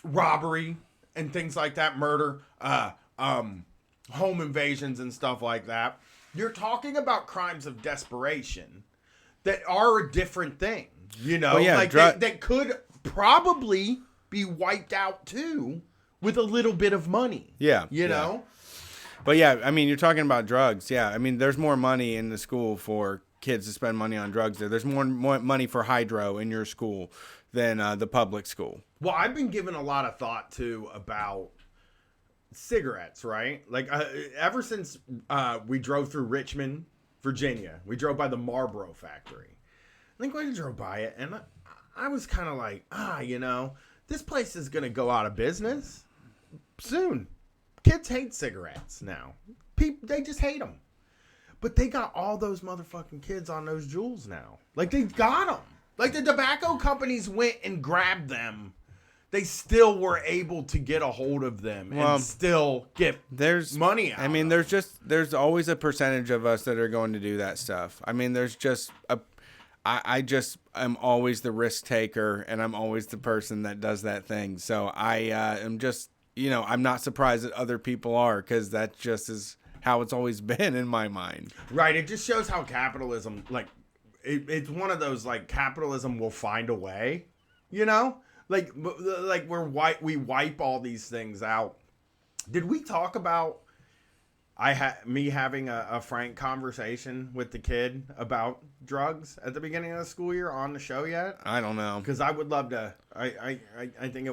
robbery and things like that, murder, home invasions and stuff like that, you're talking about crimes of desperation that are a different thing. You know, that could probably be wiped out too with a little bit of money. Yeah. You know? But yeah, I mean, you're talking about drugs. Yeah. I mean, there's more money in the school for kids to spend money on drugs there. There's more money for hydro in your school than the public school. Well, I've been giving a lot of thought too about cigarettes, right? Like ever since we drove through Richmond, Virginia, we drove by the Marlboro factory. I think we drove by it, and I was kind of like, you know, this place is going to go out of business soon. Kids hate cigarettes now. They just hate them. But they got all those motherfucking kids on those Juuls now. Like, they got them. Like, the tobacco companies went and grabbed them. They still were able to get a hold of them and still get money out. I mean, there's always a percentage of us that are going to do that stuff. I mean, there's just I just am always the risk taker, and I'm always the person that does that thing. So I am just, you know, I'm not surprised that other people are, because that just is how it's always been in my mind. Right. It just shows how capitalism, like, it's one of those, like, capitalism will find a way, you know? Like we wipe all these things out. Did we talk about me having a frank conversation with the kid about drugs at the beginning of the school year on the show yet? I don't know, because I would love to. I think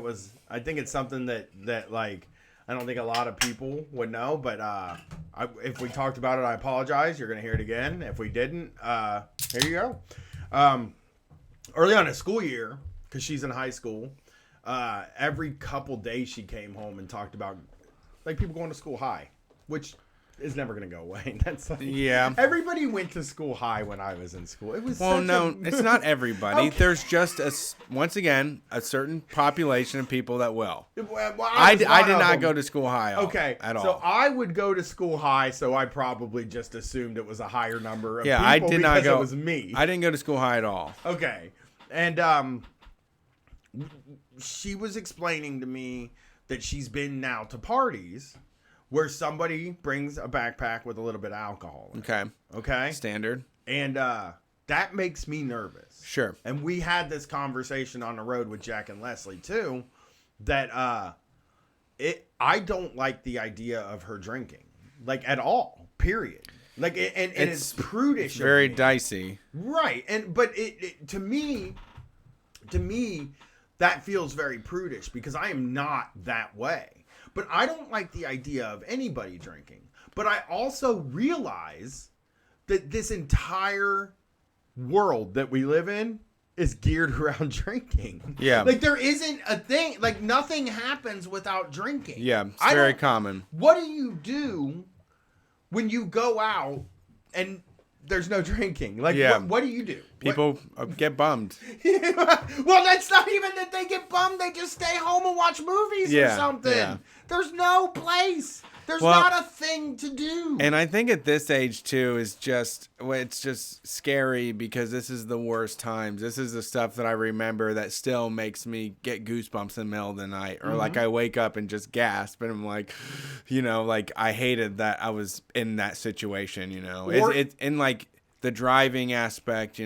it's something that like I don't think a lot of people would know, but if we talked about it, I apologize. You're gonna hear it again. If we didn't, here you go. Early on in the school year, because she's in high school, every couple days she came home and talked about like people going to school high, which is never going to go away. That's like, everybody went to school high when I was in school. It was it's not everybody. Okay. There's just once again a certain population of people that will. Well, I did not go to school high. At all. So I would go to school high, so I probably just assumed it was a higher number of people. I did not go. It was me. I didn't go to school high at all. Okay, and she was explaining to me that she's been now to parties where somebody brings a backpack with a little bit of alcohol in it. Okay. Standard. And that makes me nervous. Sure. And we had this conversation on the road with Jack and Leslie too, that I don't like the idea of her drinking, like, at all. Period. Like, and it's prudish. It's very dicey. Right. But it to me, that feels very prudish because I am not that way. But I don't like the idea of anybody drinking. But I also realize that this entire world that we live in is geared around drinking. Yeah. Like there isn't a thing, like nothing happens without drinking. Yeah, it's very common. What do you do when you go out and there's no drinking? Like, what do you do? People get bummed. Well, that's not even that they get bummed. They just stay home and watch movies or something. Yeah. There's no place. There's not a thing to do. And I think at this age, too, it's just scary because this is the worst times. This is the stuff that I remember that still makes me get goosebumps in the middle of the night. Or like I wake up and just gasp and I'm like, like I hated that I was in that situation, It's in like the driving aspect,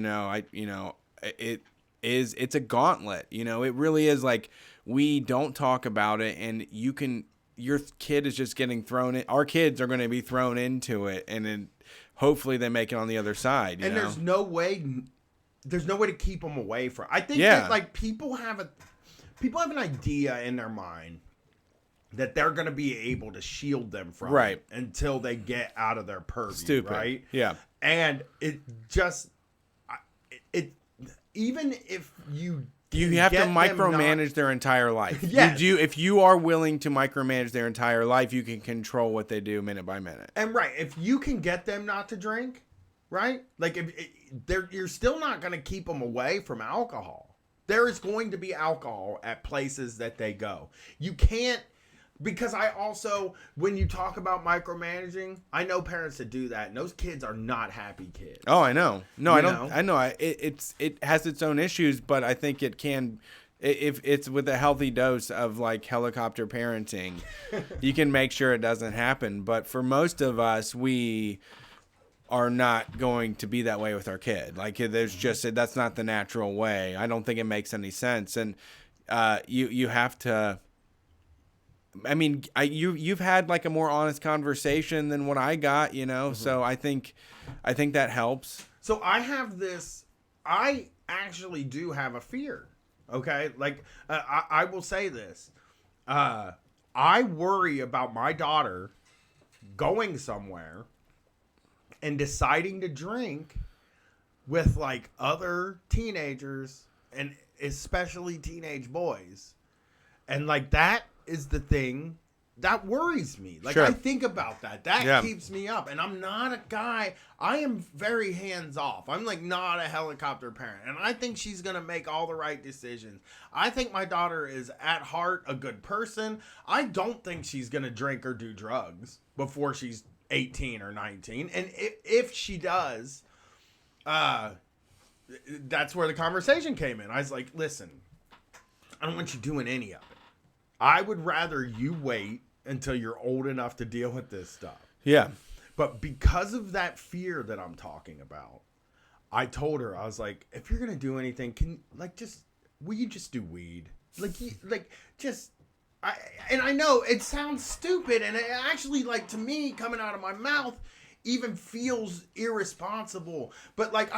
it's a gauntlet, it really is. Like we don't talk about it and your kid is just getting thrown in. Our kids are going to be thrown into it, and then hopefully they make it on the other side. And there's no way to keep them away from. I think that like people have an idea in their mind that they're going to be able to shield them from it until they get out of their purview. Stupid, right? Yeah, and it even if you have to micromanage their entire life. Yes. If you are willing to micromanage their entire life, you can control what they do minute by minute. And if you can get them not to drink, right? Like you're still not going to keep them away from alcohol. There is going to be alcohol at places that they go. You can't, because I also, when you talk about micromanaging, I know parents that do that, and those kids are not happy kids. Oh, I know. No, I don't. I know. It has its own issues, but I think it can, if it's with a healthy dose of like helicopter parenting, you can make sure it doesn't happen. But for most of us, we are not going to be that way with our kid. Like that's not the natural way. I don't think it makes any sense. And you have to. I mean, you've had like a more honest conversation than what I got, So I think that helps. So I actually do have a fear. Okay, like I will say this. I worry about my daughter going somewhere and deciding to drink with like other teenagers and especially teenage boys, and like that is the thing that worries me. Like, I think about that. That keeps me up. And I'm not a guy. I am very hands off. I'm like not a helicopter parent. And I think she's going to make all the right decisions. I think my daughter is at heart a good person. I don't think she's going to drink or do drugs before she's 18 or 19. And if she does, that's where the conversation came in. I was like, listen, I don't want you doing any of it. I would rather you wait until you're old enough to deal with this stuff. Yeah. But because of that fear that I'm talking about, I told her, I was like, if you're going to do anything, will you just do weed? And I know it sounds stupid, and it actually, like, to me, coming out of my mouth, even feels irresponsible. But like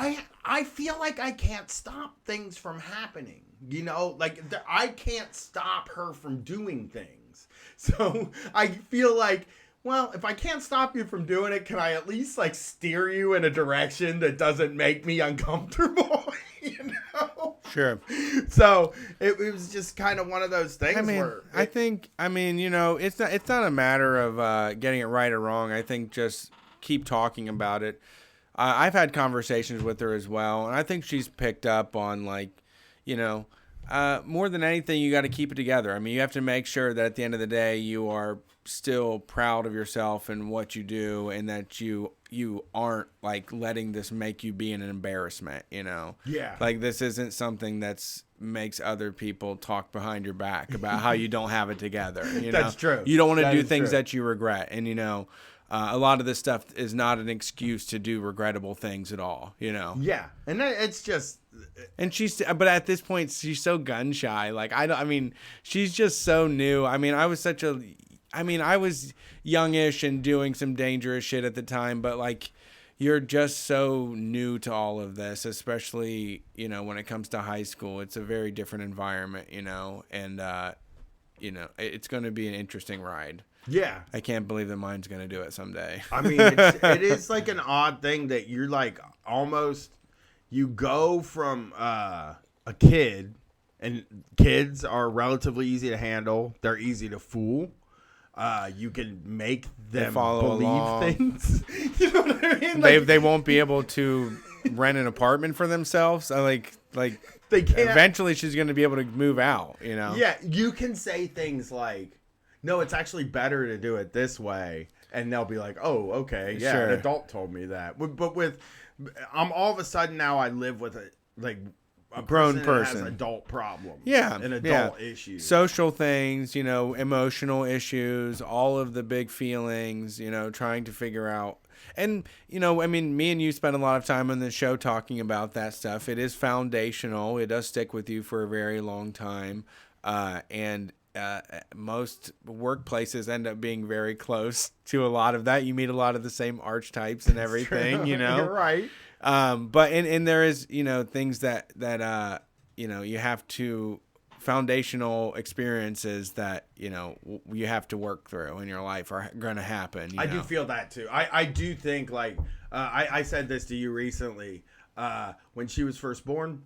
I feel like I can't stop things from happening. I can't stop her from doing things. So I feel like, well, if I can't stop you from doing it, can I at least like steer you in a direction that doesn't make me uncomfortable? Sure. So it was just kind of one of those things. I think it's not a matter of getting it right or wrong. I think just keep talking about it. I've had conversations with her as well, and I think she's picked up on more than anything, you got to keep it together. I mean, you have to make sure that at the end of the day, you are still proud of yourself and what you do, and that you aren't like letting this make you be an embarrassment. Yeah. Like this isn't something that's makes other people talk behind your back about how you don't have it together. That's true. You don't want to do things that you regret, and a lot of this stuff is not an excuse to do regrettable things at all, Yeah, and it's just. And but at this point, she's so gun shy. Like she's just so new. I was youngish and doing some dangerous shit at the time, but like, you're just so new to all of this, especially, when it comes to high school. It's a very different environment, and, it's going to be an interesting ride. Yeah. I can't believe that mine's going to do it someday. I mean, it is like an odd thing that you're like almost, you go from a kid, and kids are relatively easy to handle. They're easy to fool. You can make them believe along. things. You know what I mean? Like, They won't be able to rent an apartment for themselves. Like they can't. eventually she's going to be able to move out, Yeah, you can say things like, no, it's actually better to do it this way. And they'll be like, oh, okay. Yeah, Sure. an adult told me that. But I'm all of a sudden now I live with a grown person. person. Has adult problems. Yeah. An adult issue. Social things, emotional issues, all of the big feelings, trying to figure out. And, me and you spend a lot of time on the show talking about that stuff. It is foundational. It does stick with you for a very long time. And most workplaces end up being very close to a lot of that. You meet a lot of the same archetypes and everything, You're right. But there is, things that you have to, foundational experiences that, you have to work through in your life are going to happen. I do feel that too. I do think like, I said this to you recently, when she was first born,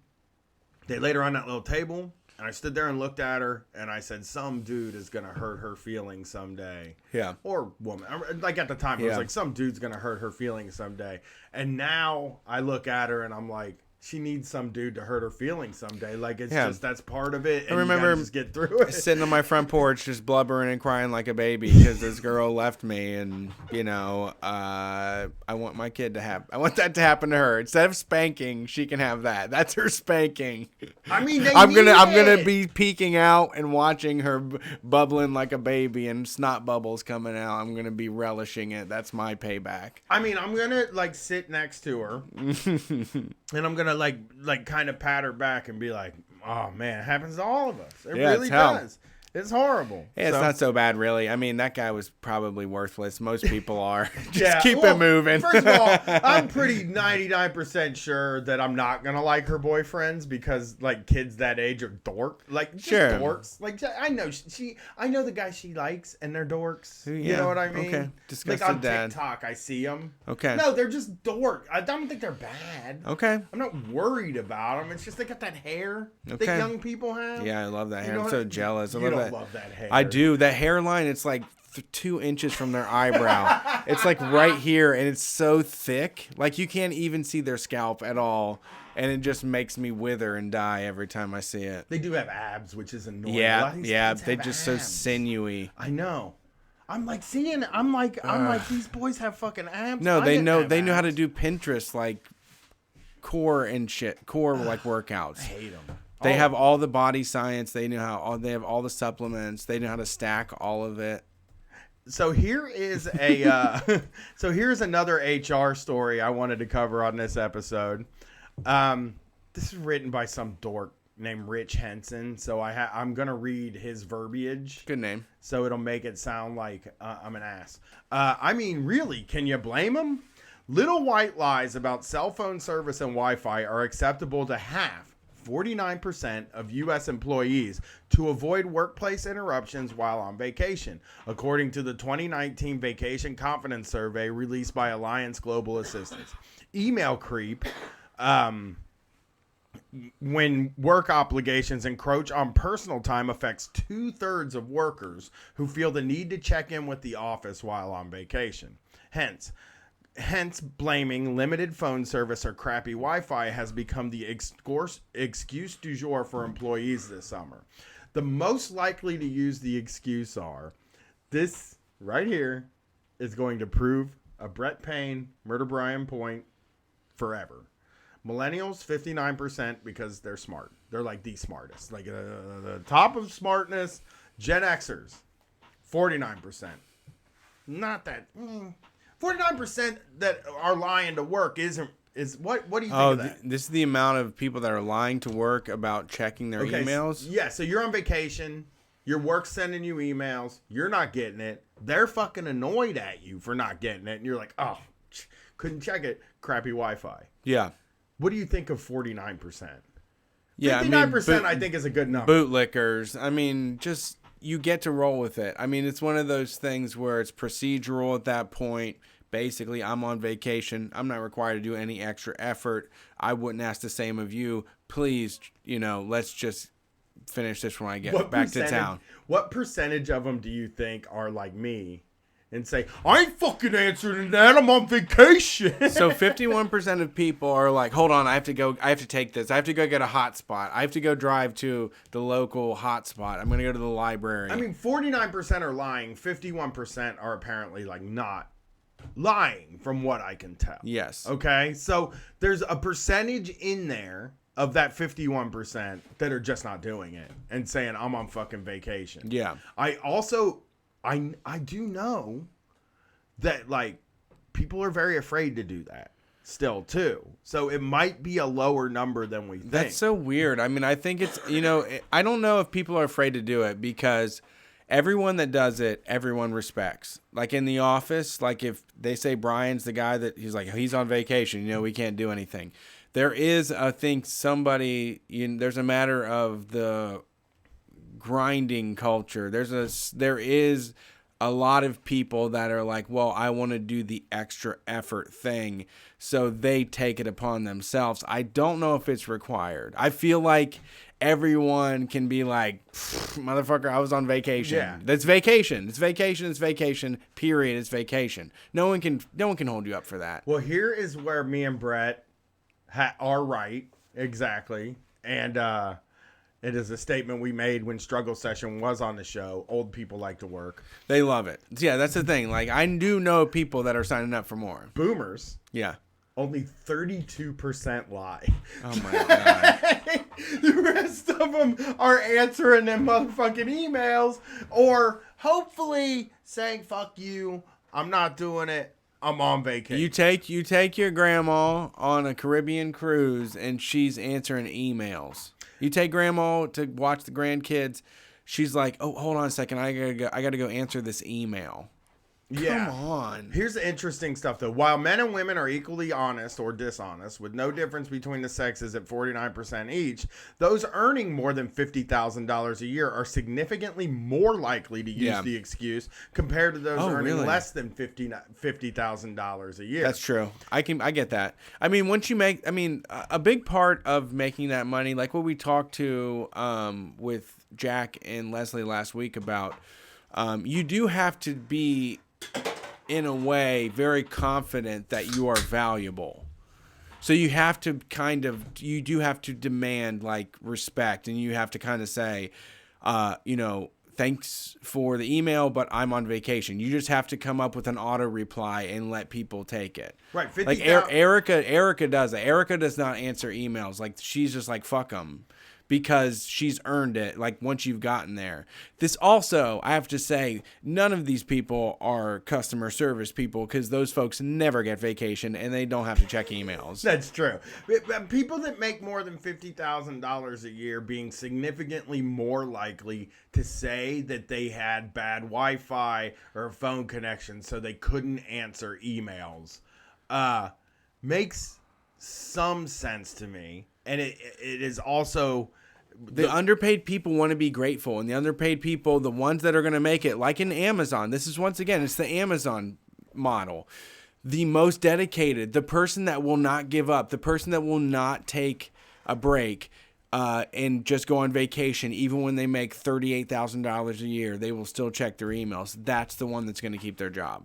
they laid her on that little table. And I stood there and looked at her, and I said, some dude is going to hurt her feelings someday. Yeah. Or woman. Like at the time, it was like, some dude's going to hurt her feelings someday. And now I look at her, and I'm like, she needs some dude to hurt her feelings someday. Like, it's just, that's part of it. And I remember you gotta just get through it. Sitting on my front porch, just blubbering and crying like a baby because this girl left me. And, I want my kid I want that to happen to her. Instead of spanking, she can have that. That's her spanking. I mean, I'm gonna be peeking out and watching her bubbling like a baby and snot bubbles coming out. I'm gonna be relishing it. That's my payback. I mean, I'm gonna like sit next to her, and I'm gonna like kind of pat her back and be like, "Oh man, it happens to all of us. It really does. It's horrible." Yeah, it's not so bad, really. I mean, that guy was probably worthless. Most people are. Just Yeah, keep it moving. First of all, I'm pretty 99% sure that I'm not going to like her boyfriends because, like, kids that age are just dorks. Like, I know the guys she likes, and they're dorks. Yeah, you know what I mean? Okay. Like, on TikTok, I see them. Okay. No, they're just dork. I don't think they're bad. Okay. I'm not worried about them. It's just they got that hair that young people have. Yeah, I love that hair. I'm so jealous. I love that hair. I do. That hairline, it's like 2 inches from their eyebrow. It's like right here, and it's so thick. Like you can't even see their scalp at all. And it just makes me wither and die every time I see it. They do have abs, which is annoying. Yeah. They're just so sinewy. I know. I'm like these boys have fucking abs. No, they know how to do Pinterest like core and shit. Core like workouts. I hate them. They have all the body science. They know they have all the supplements. They know how to stack all of it. So here is here's another HR story I wanted to cover on this episode. This is written by some dork named Rich Henson. So I'm gonna read his verbiage. Good name. So it'll make it sound like I'm an ass. I mean, really, can you blame him? Little white lies about cell phone service and Wi-Fi are acceptable to half. 49% of U.S. employees to avoid workplace interruptions while on vacation, according to the 2019 Vacation Confidence Survey released by Alliance Global Assistance. Email creep, when work obligations encroach on personal time, affects 2/3 of workers who feel the need to check in with the office while on vacation. Hence, blaming limited phone service or crappy Wi-Fi has become the excuse du jour for employees this summer. The most likely to use the excuse are, this right here is going to prove a Brett Payne, Murder Brian point forever. Millennials, 59% because they're smart. They're like the smartest. Like the top of smartness. Gen Xers, 49%. Not that... 49% that are lying to work is what do you think of that? This is the amount of people that are lying to work about checking their emails? Yeah, so you're on vacation, your work's sending you emails, you're not getting it, they're fucking annoyed at you for not getting it, and you're like, oh, couldn't check it. Crappy Wi-Fi. Yeah. What do you think of 49%? Yeah, 59% I think is a good number. Bootlickers. I mean, just you get to roll with it. I mean, it's one of those things where it's procedural at that point. Basically, I'm on vacation. I'm not required to do any extra effort. I wouldn't ask the same of you. Please, let's just finish this when I get back to town. What percentage of them do you think are like me and say, I ain't fucking answering that, I'm on vacation? So 51% of people are like, hold on, I have to take this. I have to go get a hotspot. I have to go drive to the local hotspot. I'm going to go to the library. I mean, 49% are lying. 51% are apparently like not lying from what I can tell. Yes. Okay. So there's a percentage in there of that 51% that are just not doing it and saying I'm on fucking vacation. Yeah. I also, I do know that like people are very afraid to do that still too. So it might be a lower number than we think. That's so weird. I mean, I think it's, I don't know if people are afraid to do it because everyone that does it, everyone respects. Like in the office, like if they say Brian's the guy that he's on vacation, we can't do anything. There is, I think, somebody, there's a matter of the grinding culture. There is a lot of people that are like, well, I want to do the extra effort thing. So they take it upon themselves. I don't know if it's required. I feel like everyone can be like, motherfucker, I was on vacation. Yeah. That's vacation. It's vacation. It's vacation. Period. It's vacation. No one can hold you up for that. Well, here is where me and Brett are right. Exactly. And it is a statement we made when Struggle Session was on the show. Old people like to work. They love it. Yeah, that's the thing. Like, I do know people that are signing up for more. Boomers. Yeah. Only 32% lie. Oh, my God. The rest of them are answering them motherfucking emails or hopefully saying, fuck you, I'm not doing it, I'm on vacation. You take your grandma on a Caribbean cruise and she's answering emails. You take grandma to watch the grandkids. She's like, oh, hold on a second. I gotta go answer this email. Yeah. Come on. Here's the interesting stuff, though. While men and women are equally honest or dishonest, with no difference between the sexes at 49% each, those earning more than $50,000 a year are significantly more likely to use the excuse compared to those earning less than $50,000 a year. That's true. I get that. I mean, once you make, a big part of making that money, like what we talked to with Jack and Leslie last week about, you do have to be, in a way, very confident that you are valuable. So you have to you do have to demand like respect, and you have to kind of say, thanks for the email, but I'm on vacation. You just have to come up with an auto reply and let people take it. Right. 50, like Erica does that. Erica does not answer emails. Like she's just like, fuck them. Because she's earned it, like, once you've gotten there. This also, I have to say, none of these people are customer service people because those folks never get vacation and they don't have to check emails. That's true. People that make more than $50,000 a year being significantly more likely to say that they had bad Wi-Fi or phone connection so they couldn't answer emails makes some sense to me. And it is also... The underpaid people want to be grateful. And the underpaid people, the ones that are going to make it, like in Amazon. This is, once again, it's the Amazon model. The most dedicated, the person that will not give up, the person that will not take a break and just go on vacation, even when they make $38,000 a year, they will still check their emails. That's the one that's going to keep their job.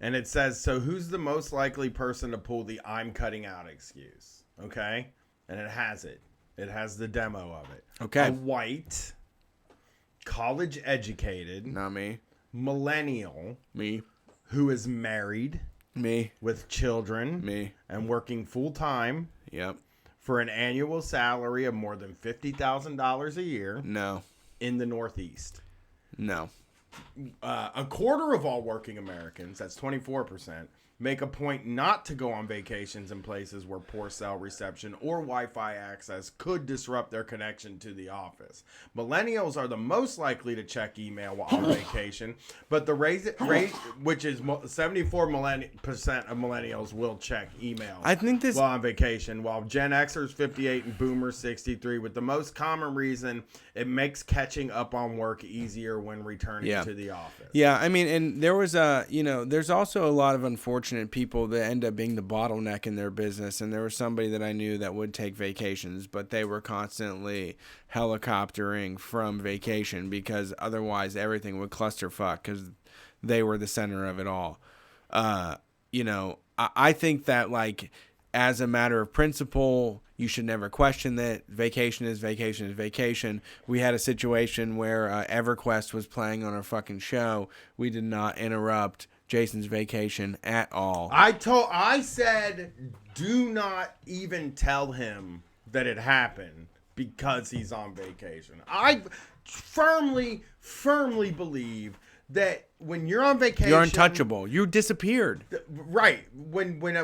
And it says, so who's the most likely person to pull the I'm cutting out excuse? Okay? And it has it. It has the demo of it. Okay. A white, college educated, not me, millennial, me, who is married, me, with children, me, and working full time. Yep. For an annual salary of more than $50,000 a year. No. In the Northeast. No. a quarter of all working Americans, that's 24%, make a point not to go on vacations in places where poor cell reception or Wi-Fi access could disrupt their connection to the office. Millennials are the most likely to check email while on vacation, but the rate, which is 74% of millennials will check email while on vacation, while Gen Xers 58 and Boomers 63, with the most common reason it makes catching up on work easier when returning to the office. Yeah, I mean, and there was there's also a lot of unfortunate people that end up being the bottleneck in their business. And there was somebody that I knew that would take vacations, but they were constantly helicoptering from vacation because otherwise everything would clusterfuck because they were the center of it all. I think that, like, as a matter of principle, you should never question that. Vacation is vacation is vacation. We had a situation where EverQuest was playing on our fucking show. We did not interrupt Jason's vacation at all. I said, do not even tell him that it happened because he's on vacation. I firmly believe that when you're on vacation, you're untouchable. You disappeared. Right. When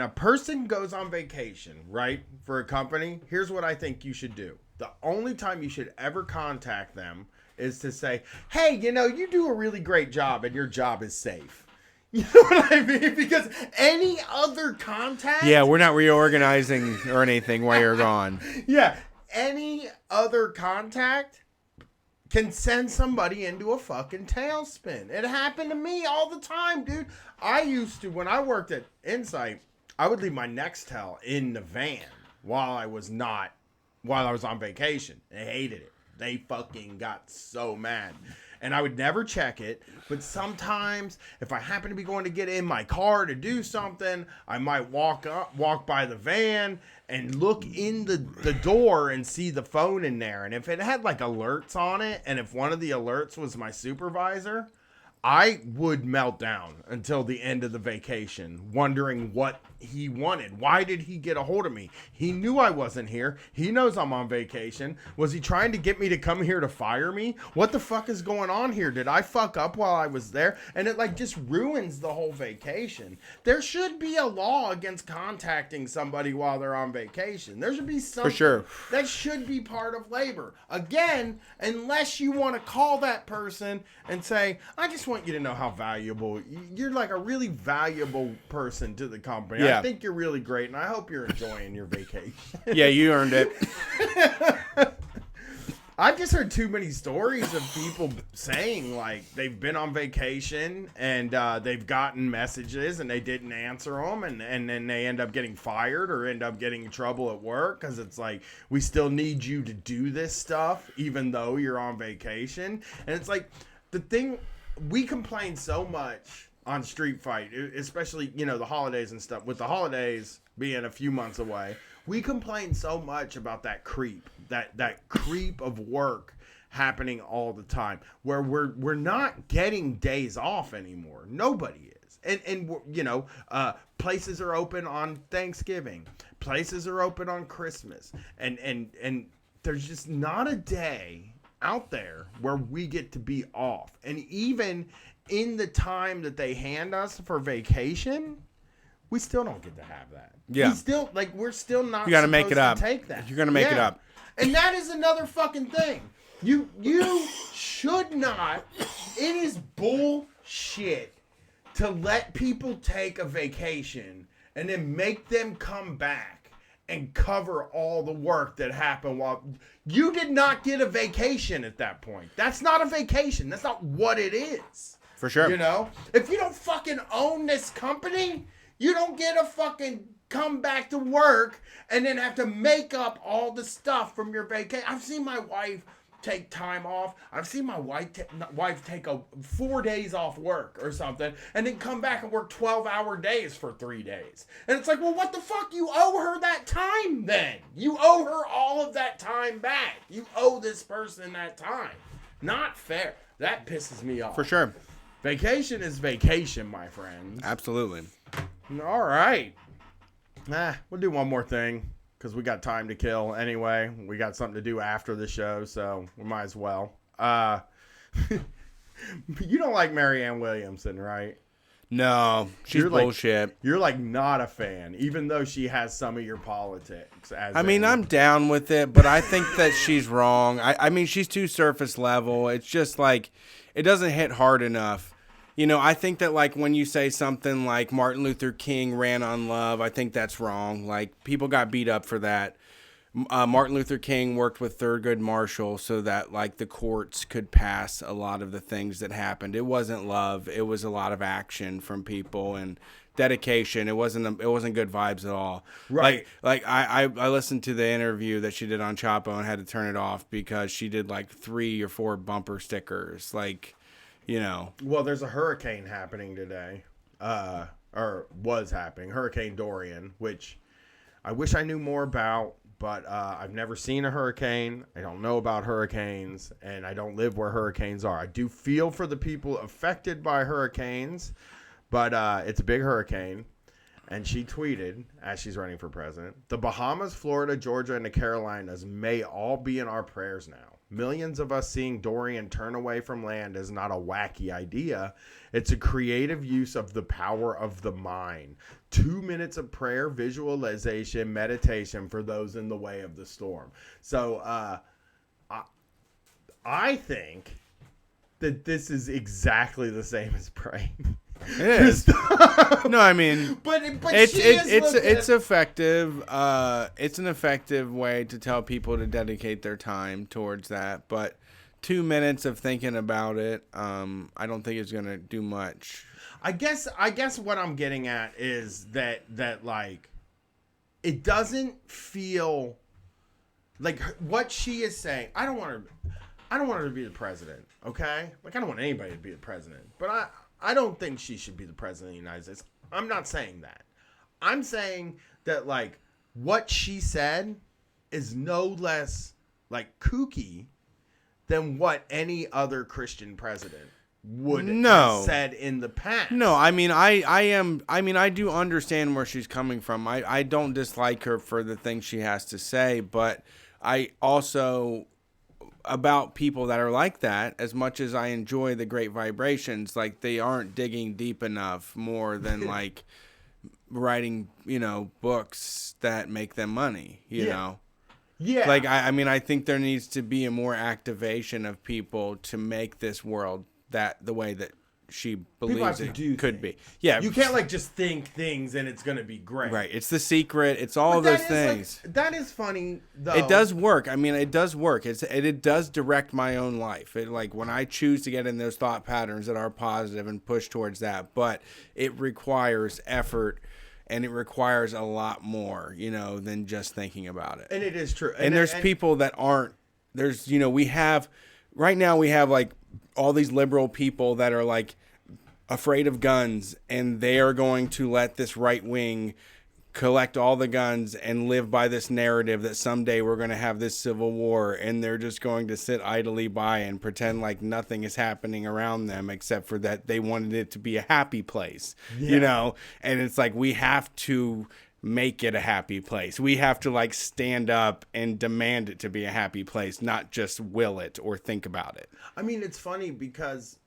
a person goes on vacation, right, for a company, here's what I think you should do. The only time you should ever contact them is to say, hey, you do a really great job and your job is safe. You know what I mean? Because any other contact... Yeah, we're not reorganizing or anything while you're gone. Yeah, any other contact can send somebody into a fucking tailspin. It happened to me all the time, dude. I used to, when I worked at Insight, I would leave my Nextel in the van while I was on vacation. They hated it. They fucking got so mad. And I would never check it, but sometimes if I happen to be going to get in my car to do something, I might walk by the van and look in the door and see the phone in there. And if it had like alerts on it, and if one of the alerts was my supervisor, I would melt down until the end of the vacation, wondering what he wanted. Why did he get a hold of me? He knew I wasn't here. He knows I'm on vacation. Was he trying to get me to come here to fire me? What the fuck is going on here? Did I fuck up while I was there? And it like just ruins the whole vacation. There should be a law against contacting somebody while they're on vacation. There should be something. For sure. That should be part of labor. Again, unless you want to call that person and say, I just want you to know how valuable you're, like a really valuable person to the company. Yeah. I think you're really great, and I hope you're enjoying your vacation. Yeah, you earned it. I've just heard too many stories of people saying like they've been on vacation and they've gotten messages and they didn't answer them, and then they end up getting fired or end up getting in trouble at work because it's like, we still need you to do this stuff even though you're on vacation. And it's like, the thing, we complain so much on Street Fight, especially, the holidays and stuff. With the holidays being a few months away, we complain so much about that creep, that creep of work happening all the time, where we're not getting days off anymore. Nobody is. And places are open on Thanksgiving. Places are open on Christmas. And there's just not a day out there where we get to be off. And even in the time that they hand us for vacation, we still don't get to have that. Yeah. We're still not You got to make it up. take that. You're going to make it up. And that is another fucking thing. You should not. It is bullshit to let people take a vacation and then make them come back and cover all the work that happened while you did not get a vacation at that point. That's not a vacation. That's not what it is. For sure. If you don't fucking own this company, you don't get to fucking come back to work and then have to make up all the stuff from your vacation. I've seen my wife take time off. I've seen my wife take 4 days off work or something and then come back and work 12-hour days for 3 days. And it's like, well, what the fuck? You owe her that time then. You owe her all of that time back. You owe this person that time. Not fair. That pisses me off. For sure. Vacation is vacation, my friends. Absolutely. All right. We'll do one more thing because we got time to kill anyway. We got something to do after the show, so we might as well. You don't like Marianne Williamson, right? No, she's You're like- bullshit. You're like not a fan, even though she has some of your politics. I mean, I'm down with it, but I think that she's wrong. I mean, she's too surface level. It's just like, it doesn't hit hard enough. You know, I think that, like, when you say something like Martin Luther King ran on love, I think that's wrong. Like, people got beat up for that. Martin Luther King worked with Thurgood Marshall so that, like, the courts could pass a lot of the things that happened. It wasn't love. It was a lot of action from people and dedication. It wasn't good vibes at all. Right. Like I listened to the interview that she did on Chapo and had to turn it off because she did like 3 or 4 bumper stickers. Like, you know. Well, there's a hurricane happening today, or was happening. Hurricane Dorian, which I wish I knew more about. But I've never seen a hurricane. I don't know about hurricanes, and I don't live where hurricanes are. I do feel for the people affected by hurricanes, but it's a big hurricane. And she tweeted, as she's running for president, "The Bahamas, Florida, Georgia, and the Carolinas may all be in our prayers now. Millions of us seeing Dorian turn away from land is not a wacky idea. It's a creative use of the power of the mind. 2 minutes of prayer, visualization, meditation for those in the way of the storm." So I think that this is exactly the same as praying. It is. No, I mean, but it's effective. It's an effective way to tell people to dedicate their time towards that. But 2 minutes of thinking about it, I don't think it's gonna do much. I guess what I'm getting at is that like it doesn't feel like what she is saying. I don't want her to be the president, okay? Like, I don't want anybody to be the president, but I don't think she should be the president of the United States. I'm not saying that. I'm saying that, like, what she said is no less, like, kooky than what any other Christian president would have said in the past. No, I mean, I do understand where she's coming from. I don't dislike her for the things she has to say, but I also, about people that are like that, as much as I enjoy the great vibrations, like, they aren't digging deep enough more than like writing, books that make them money, you know? Yeah. Like, I mean, I think there needs to be a more activation of people to make this world the way that she believes it could be. Yeah. You can't, like, just think things and it's going to be great. Right. It's The Secret. It's all of those things. Like, that is funny, though. It does work. I mean, it does work. It does direct my own life. Like, when I choose to get in those thought patterns that are positive and push towards that, but it requires effort and it requires a lot more, than just thinking about it. And it is true. And there's people that aren't, right now we have like all these liberal people that are like afraid of guns, and they are going to let this right wing collect all the guns and live by this narrative that someday we're going to have this civil war, and they're just going to sit idly by and pretend like nothing is happening around them except for that they wanted it to be a happy place, and it's like, we have to make it a happy place. We have to, like, stand up and demand it to be a happy place, not just will it or think about it. I mean, it's funny because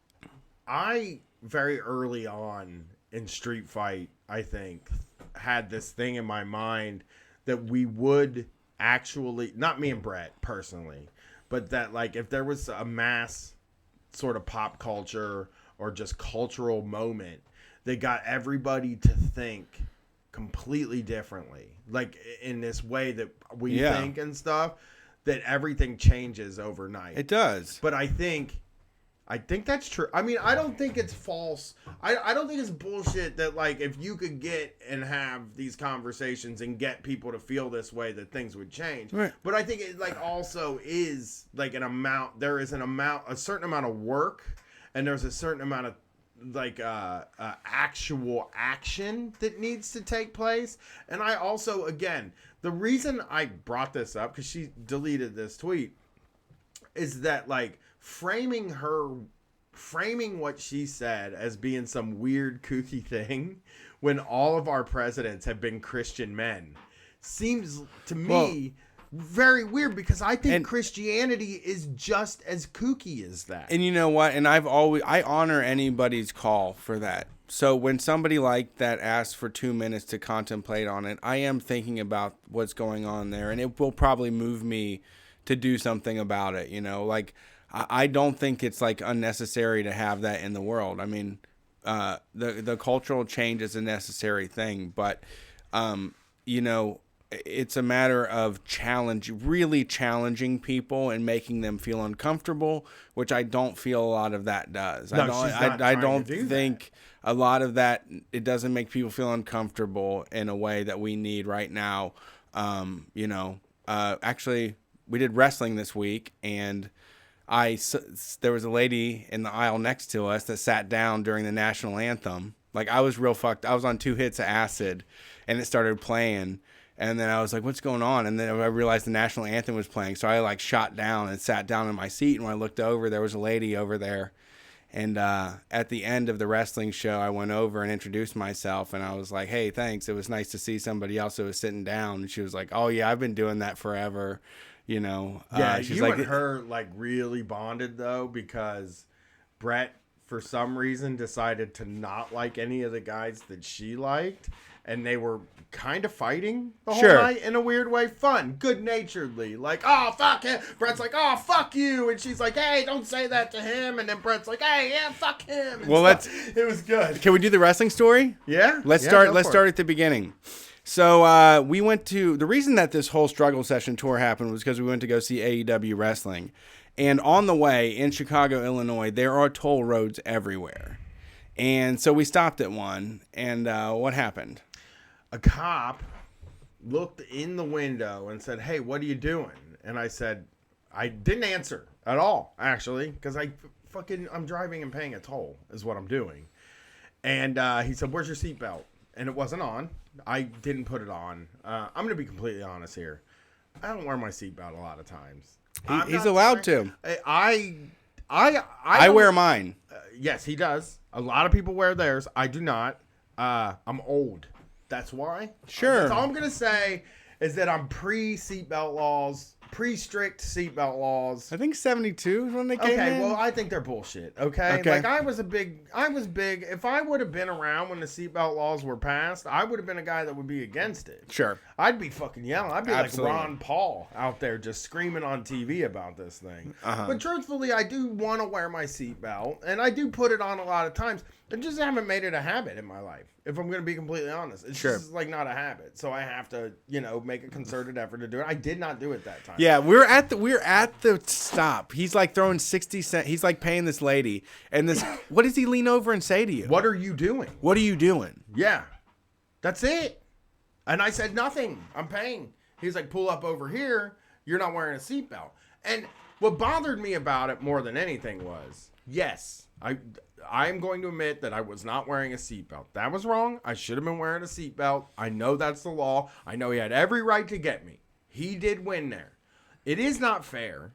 I very early on in Street Fight, I think, had this thing in my mind that we would actually, not me and Brett personally, but that, like, if there was a mass sort of pop culture or just cultural moment that got everybody to think completely differently, like in this way that we think and stuff, that everything changes overnight. It does. But I think that's true. I mean, I don't think it's false. I don't think it's bullshit that, like, if you could get and have these conversations and get people to feel this way, that things would change. Right. But I think it, like, also is like there is a certain amount of work, and there's a certain amount of, like, actual action that needs to take place. And I also, again, the reason I brought this up, because she deleted this tweet, is that, like, framing what she said as being some weird kooky thing when all of our presidents have been Christian men seems to me very weird because I think And- Christianity is just as kooky as that. And you know what? And I honor anybody's call for that. So when somebody like that asks for 2 minutes to contemplate on it, I am thinking about what's going on there, and it will probably move me to do something about it. You know, like I don't think it's like unnecessary to have that in the world. I mean, the cultural change is a necessary thing, but you know, it's a matter of really challenging people and making them feel uncomfortable, which I don't feel a lot of that does. No, she's not I trying don't to do think a lot of that, it doesn't make people feel uncomfortable in a way that we need right now. You know, actually, we did wrestling this week, and there was a lady in the aisle next to us that sat down during the national anthem. Like, I was real fucked. I was on 2 hits of acid, and it started playing. And then I was like, what's going on? And then I realized the national anthem was playing. So I like shot down and sat down in my seat. And when I looked over, there was a lady over there. And at the end of the wrestling show, I went over and introduced myself. And I was like, hey, thanks. It was nice to see somebody else who was sitting down. And she was like, oh, yeah, I've been doing that forever. You know, Yeah, she's you like, and her like really bonded though, because Brett for some reason decided to not like any of the guys that she liked, and they were kind of fighting the whole Sure. night in a weird way. Fun, good naturedly, like, oh fuck him. Brett's like, oh fuck you, and she's like, hey, don't say that to him, and then Brett's like, hey, yeah, fuck him. And Well, stuff. It was good. Can we do the wrestling story? Yeah, Let's Yeah, start. go Let's for start it. at the beginning. So we went to the reason that this whole struggle session tour happened was because we went to go see AEW wrestling, and on the way in Chicago, Illinois, there are toll roads everywhere, and so we stopped at one. And what happened? A cop looked in the window and said, hey, what are you doing? And I said, I didn't answer at all, actually, because I'm driving and paying a toll is what I'm doing. And he said, where's your seatbelt? And it wasn't on. I didn't put it on. I'm going to be completely honest here. I don't wear my seatbelt a lot of times. He's allowed to. I wear mine. Yes, he does. A lot of people wear theirs. I do not. I'm old. That's why. Sure. That's all I'm going to say is that I'm pre-seatbelt laws, pre-strict seatbelt laws. I think 72 is when they came Okay, in. well, I think they're bullshit. Okay? Like, I was big. If I would have been around when the seatbelt laws were passed, I would have been a guy that would be against it. Sure. I'd be fucking yelling. I'd be Absolutely. like Ron Paul out there just screaming on TV about this thing. Uh-huh. But truthfully, I do want to wear my seatbelt, and I do put it on a lot of times. I just haven't made it a habit in my life, if I'm going to be completely honest. It's Sure. just like not a habit. So I have to, make a concerted effort to do it. I did not do it that time. Yeah, we're at the stop. He's like throwing 60 cents. He's like paying this lady, and this. What does he lean over and say to you? What are you doing? What are you doing? Yeah. That's it. And I said nothing. I'm paying. He's like, pull up over here. You're not wearing a seatbelt. And what bothered me about it more than anything was, yes, I'm going to admit that I was not wearing a seatbelt. That was wrong. I should have been wearing a seatbelt. I know that's the law. I know he had every right to get me. He did win there. It is not fair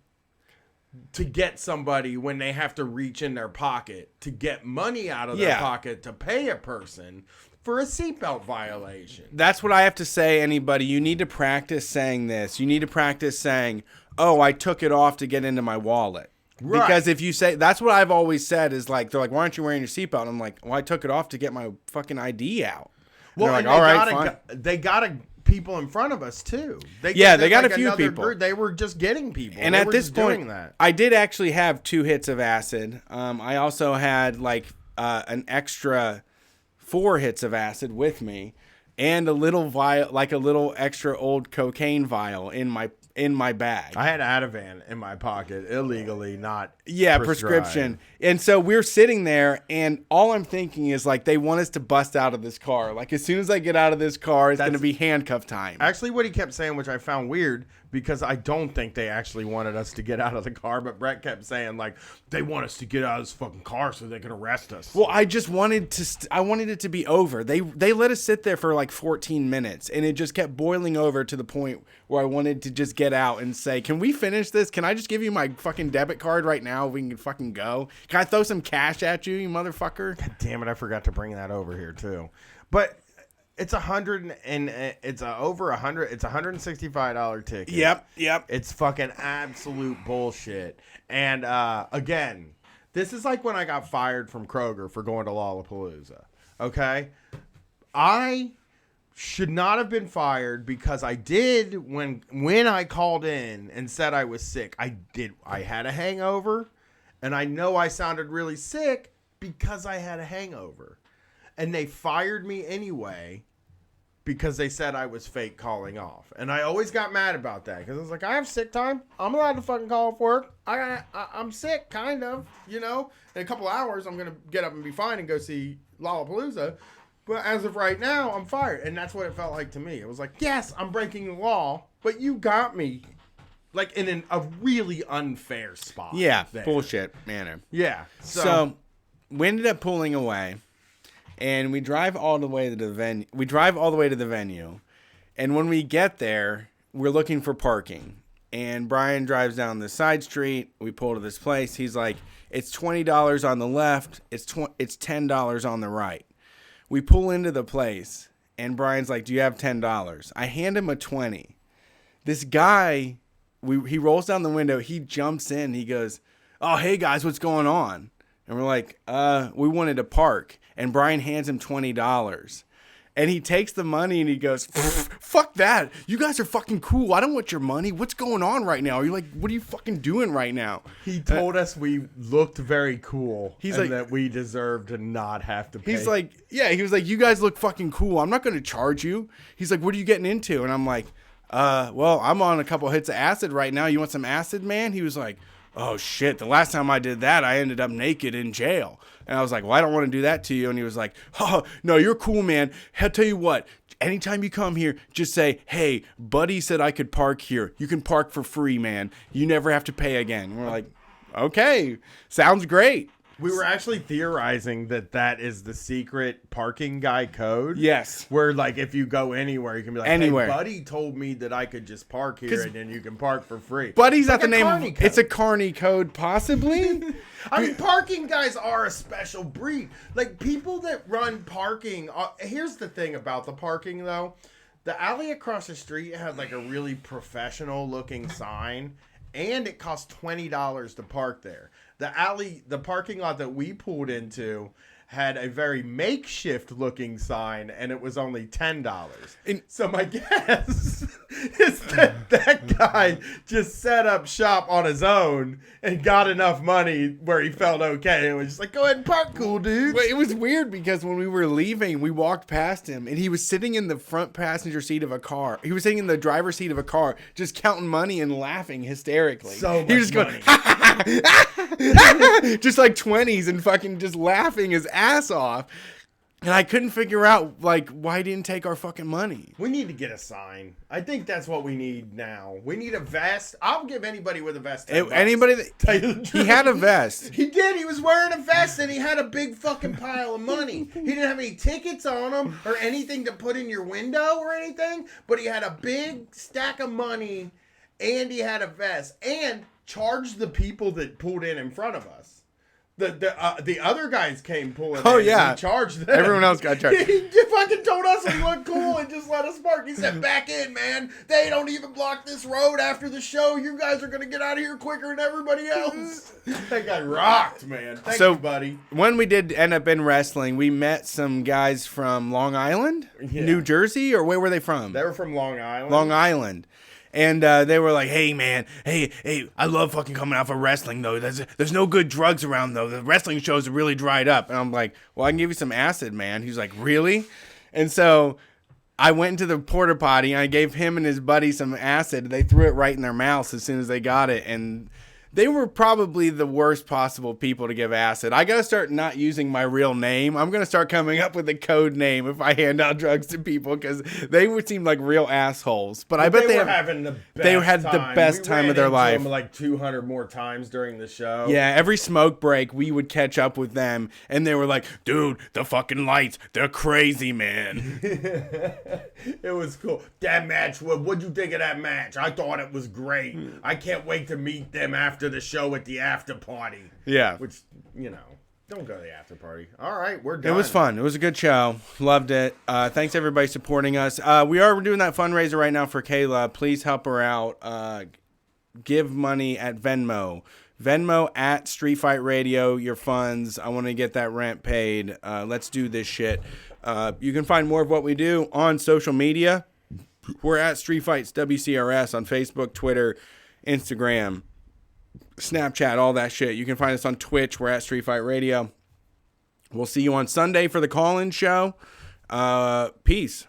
to get somebody when they have to reach in their pocket to get money out of their Yeah. pocket to pay a person for a seatbelt violation. That's what I have to say, anybody. You need to practice saying this. You need to practice saying, oh, I took it off to get into my wallet. Right. Because if you say, that's what I've always said is like, they're like, why aren't you wearing your seatbelt? And I'm like, well, I took it off to get my fucking ID out. And Well, they're and like, all right, fine. they got people in front of us too. Yeah, did they got like a few another people. group. They were just getting people. And They at were this just point, doing that. I did actually have 2 hits of acid. I also had like an extra 4 hits of acid with me, and a little vial, like a little extra old cocaine vial in my bag. I had Ativan in my pocket illegally, not Yeah, prescribed. prescription. And so we're sitting there, and all I'm thinking is like, they want us to bust out of this car. Like, as soon as I get out of this car, it's going to be handcuff time. Actually, what he kept saying, which I found weird, because I don't think they actually wanted us to get out of the car, but Brett kept saying, like, they want us to get out of this fucking car so they can arrest us. Well, I just wanted to. I wanted it to be over. They let us sit there for like 14 minutes, and it just kept boiling over to the point where I wanted to just get out and say, "Can we finish this? Can I just give you my fucking debit card right now? We can fucking go. Can I throw some cash at you, you motherfucker?" God damn it, I forgot to bring that over here, too. But It's over $100. It's $165 ticket. Yep. It's fucking absolute bullshit. And again, this is like when I got fired from Kroger for going to Lollapalooza. Okay, I should not have been fired because I did when I called in and said I was sick. I had a hangover, and I know I sounded really sick because I had a hangover, and they fired me anyway because they said I was fake calling off. And I always got mad about that because I was like, I have sick time. I'm allowed to fucking call off work. I'm sick, kind of, you know. In a couple hours, I'm going to get up and be fine and go see Lollapalooza. But as of right now, I'm fired. And that's what it felt like to me. It was like, yes, I'm breaking the law, but you got me like in a really unfair spot. Yeah, there. bullshit manner. Yeah. So we ended up pulling away. And we drive all the way to the venue. And when we get there, we're looking for parking. And Brian drives down the side street. We pull to this place. He's like, it's $20 on the left. It's $10 on the right. We pull into the place. And Brian's like, do you have $10? I hand him a 20. This guy, he rolls down the window. He jumps in. He goes, oh, hey, guys, what's going on? And we're like, we wanted to park. And Brian hands him $20. And he takes the money and he goes, fuck that. You guys are fucking cool. I don't want your money. What's going on right now? You're like, what are you fucking doing right now? He told us we looked very cool. He's and like, that we deserved to not have to pay. He's like, yeah, he was like, you guys look fucking cool. I'm not going to charge you. He's like, what are you getting into? And I'm like, well, I'm on a couple hits of acid right now. You want some acid, man? He was like, oh shit, the last time I did that, I ended up naked in jail. And I was like, well, I don't want to do that to you. And he was like, oh, no, you're cool, man. I'll tell you what, anytime you come here, just say, hey, buddy said I could park here. You can park for free, man. You never have to pay again. And we're like, okay, sounds great. We were actually theorizing that is the secret parking guy code. Yes. Where, like, if you go anywhere, you can be like, anywhere. Hey, Buddy told me that I could just park here and then you can park for free. Buddy's like not the name. Carney It's a Carney code, possibly. I mean, parking guys are a special breed. Like, people that run parking. Here's the thing about the parking, though. The alley across the street had, like, a really professional-looking sign. And it cost $20 to park there. The parking lot that we pulled into had a very makeshift looking sign, and it was only $10. And so my guess is that guy just set up shop on his own and got enough money where he felt okay. It was just like, go ahead and park, cool dude. Well, it was weird because when we were leaving, we walked past him, and he was sitting in the front passenger seat of a car. He was sitting in the driver's seat of a car, just counting money and laughing hysterically. So much he was just money. Going, just like 20s and fucking just laughing his ass off. And I couldn't figure out, like, why he didn't take our fucking money. We need to get a sign. I think that's what we need now. We need a vest. I'll give anybody with a vest $10. Anybody that he had a vest. He did. He was wearing a vest and he had a big fucking pile of money. He didn't have any tickets on him or anything to put in your window or anything, but he had a big stack of money and he had a vest and charged the people that pulled in front of us. The other guys came pulling. Oh, in yeah. And he charged them. Everyone else got charged. He fucking told us we looked cool and just let us park. He said, back in, man. They don't even block this road after the show. You guys are going to get out of here quicker than everybody else. That guy rocked, man. Thank you, buddy. When we did end up in wrestling, we met some guys from Long Island, New Jersey, or where were they from? They were from Long Island. Long Island. And they were like, hey, man, hey, I love fucking coming out for wrestling, though. There's no good drugs around, though. The wrestling shows are really dried up. And I'm like, well, I can give you some acid, man. He's like, really? And so I went into the porta potty, and I gave him and his buddy some acid. They threw it right in their mouths as soon as they got it. And they were probably the worst possible people to give acid. I got to start not using my real name. I'm going to start coming up with a code name if I hand out drugs to people because they would seem like real assholes. But I bet they were having the best they had time. the best time of their life. Them like 200 more times during the show. Yeah, every smoke break, we would catch up with them, and they were like, dude, the fucking lights, they're crazy, man. It was cool. That match, what'd you think of that match? I thought it was great. I can't wait to meet them after the show at the after party. Yeah. Which, you know. Don't go to the after party. All right, we're It done. was fun. It was a good show. Loved it. Thanks everybody supporting us. We are doing that fundraiser right now for Kayla. Please help her out. Give money at Venmo. Venmo at Street Fight Radio. Your funds. I want to get that rent paid. Let's do this shit. You can find more of what we do on social media. We're at Street Fights WCRS on Facebook, Twitter, Instagram, Snapchat, all that shit. You can find us on Twitch. We're at Street Fight Radio. We'll see you on Sunday for the call-in show. Peace.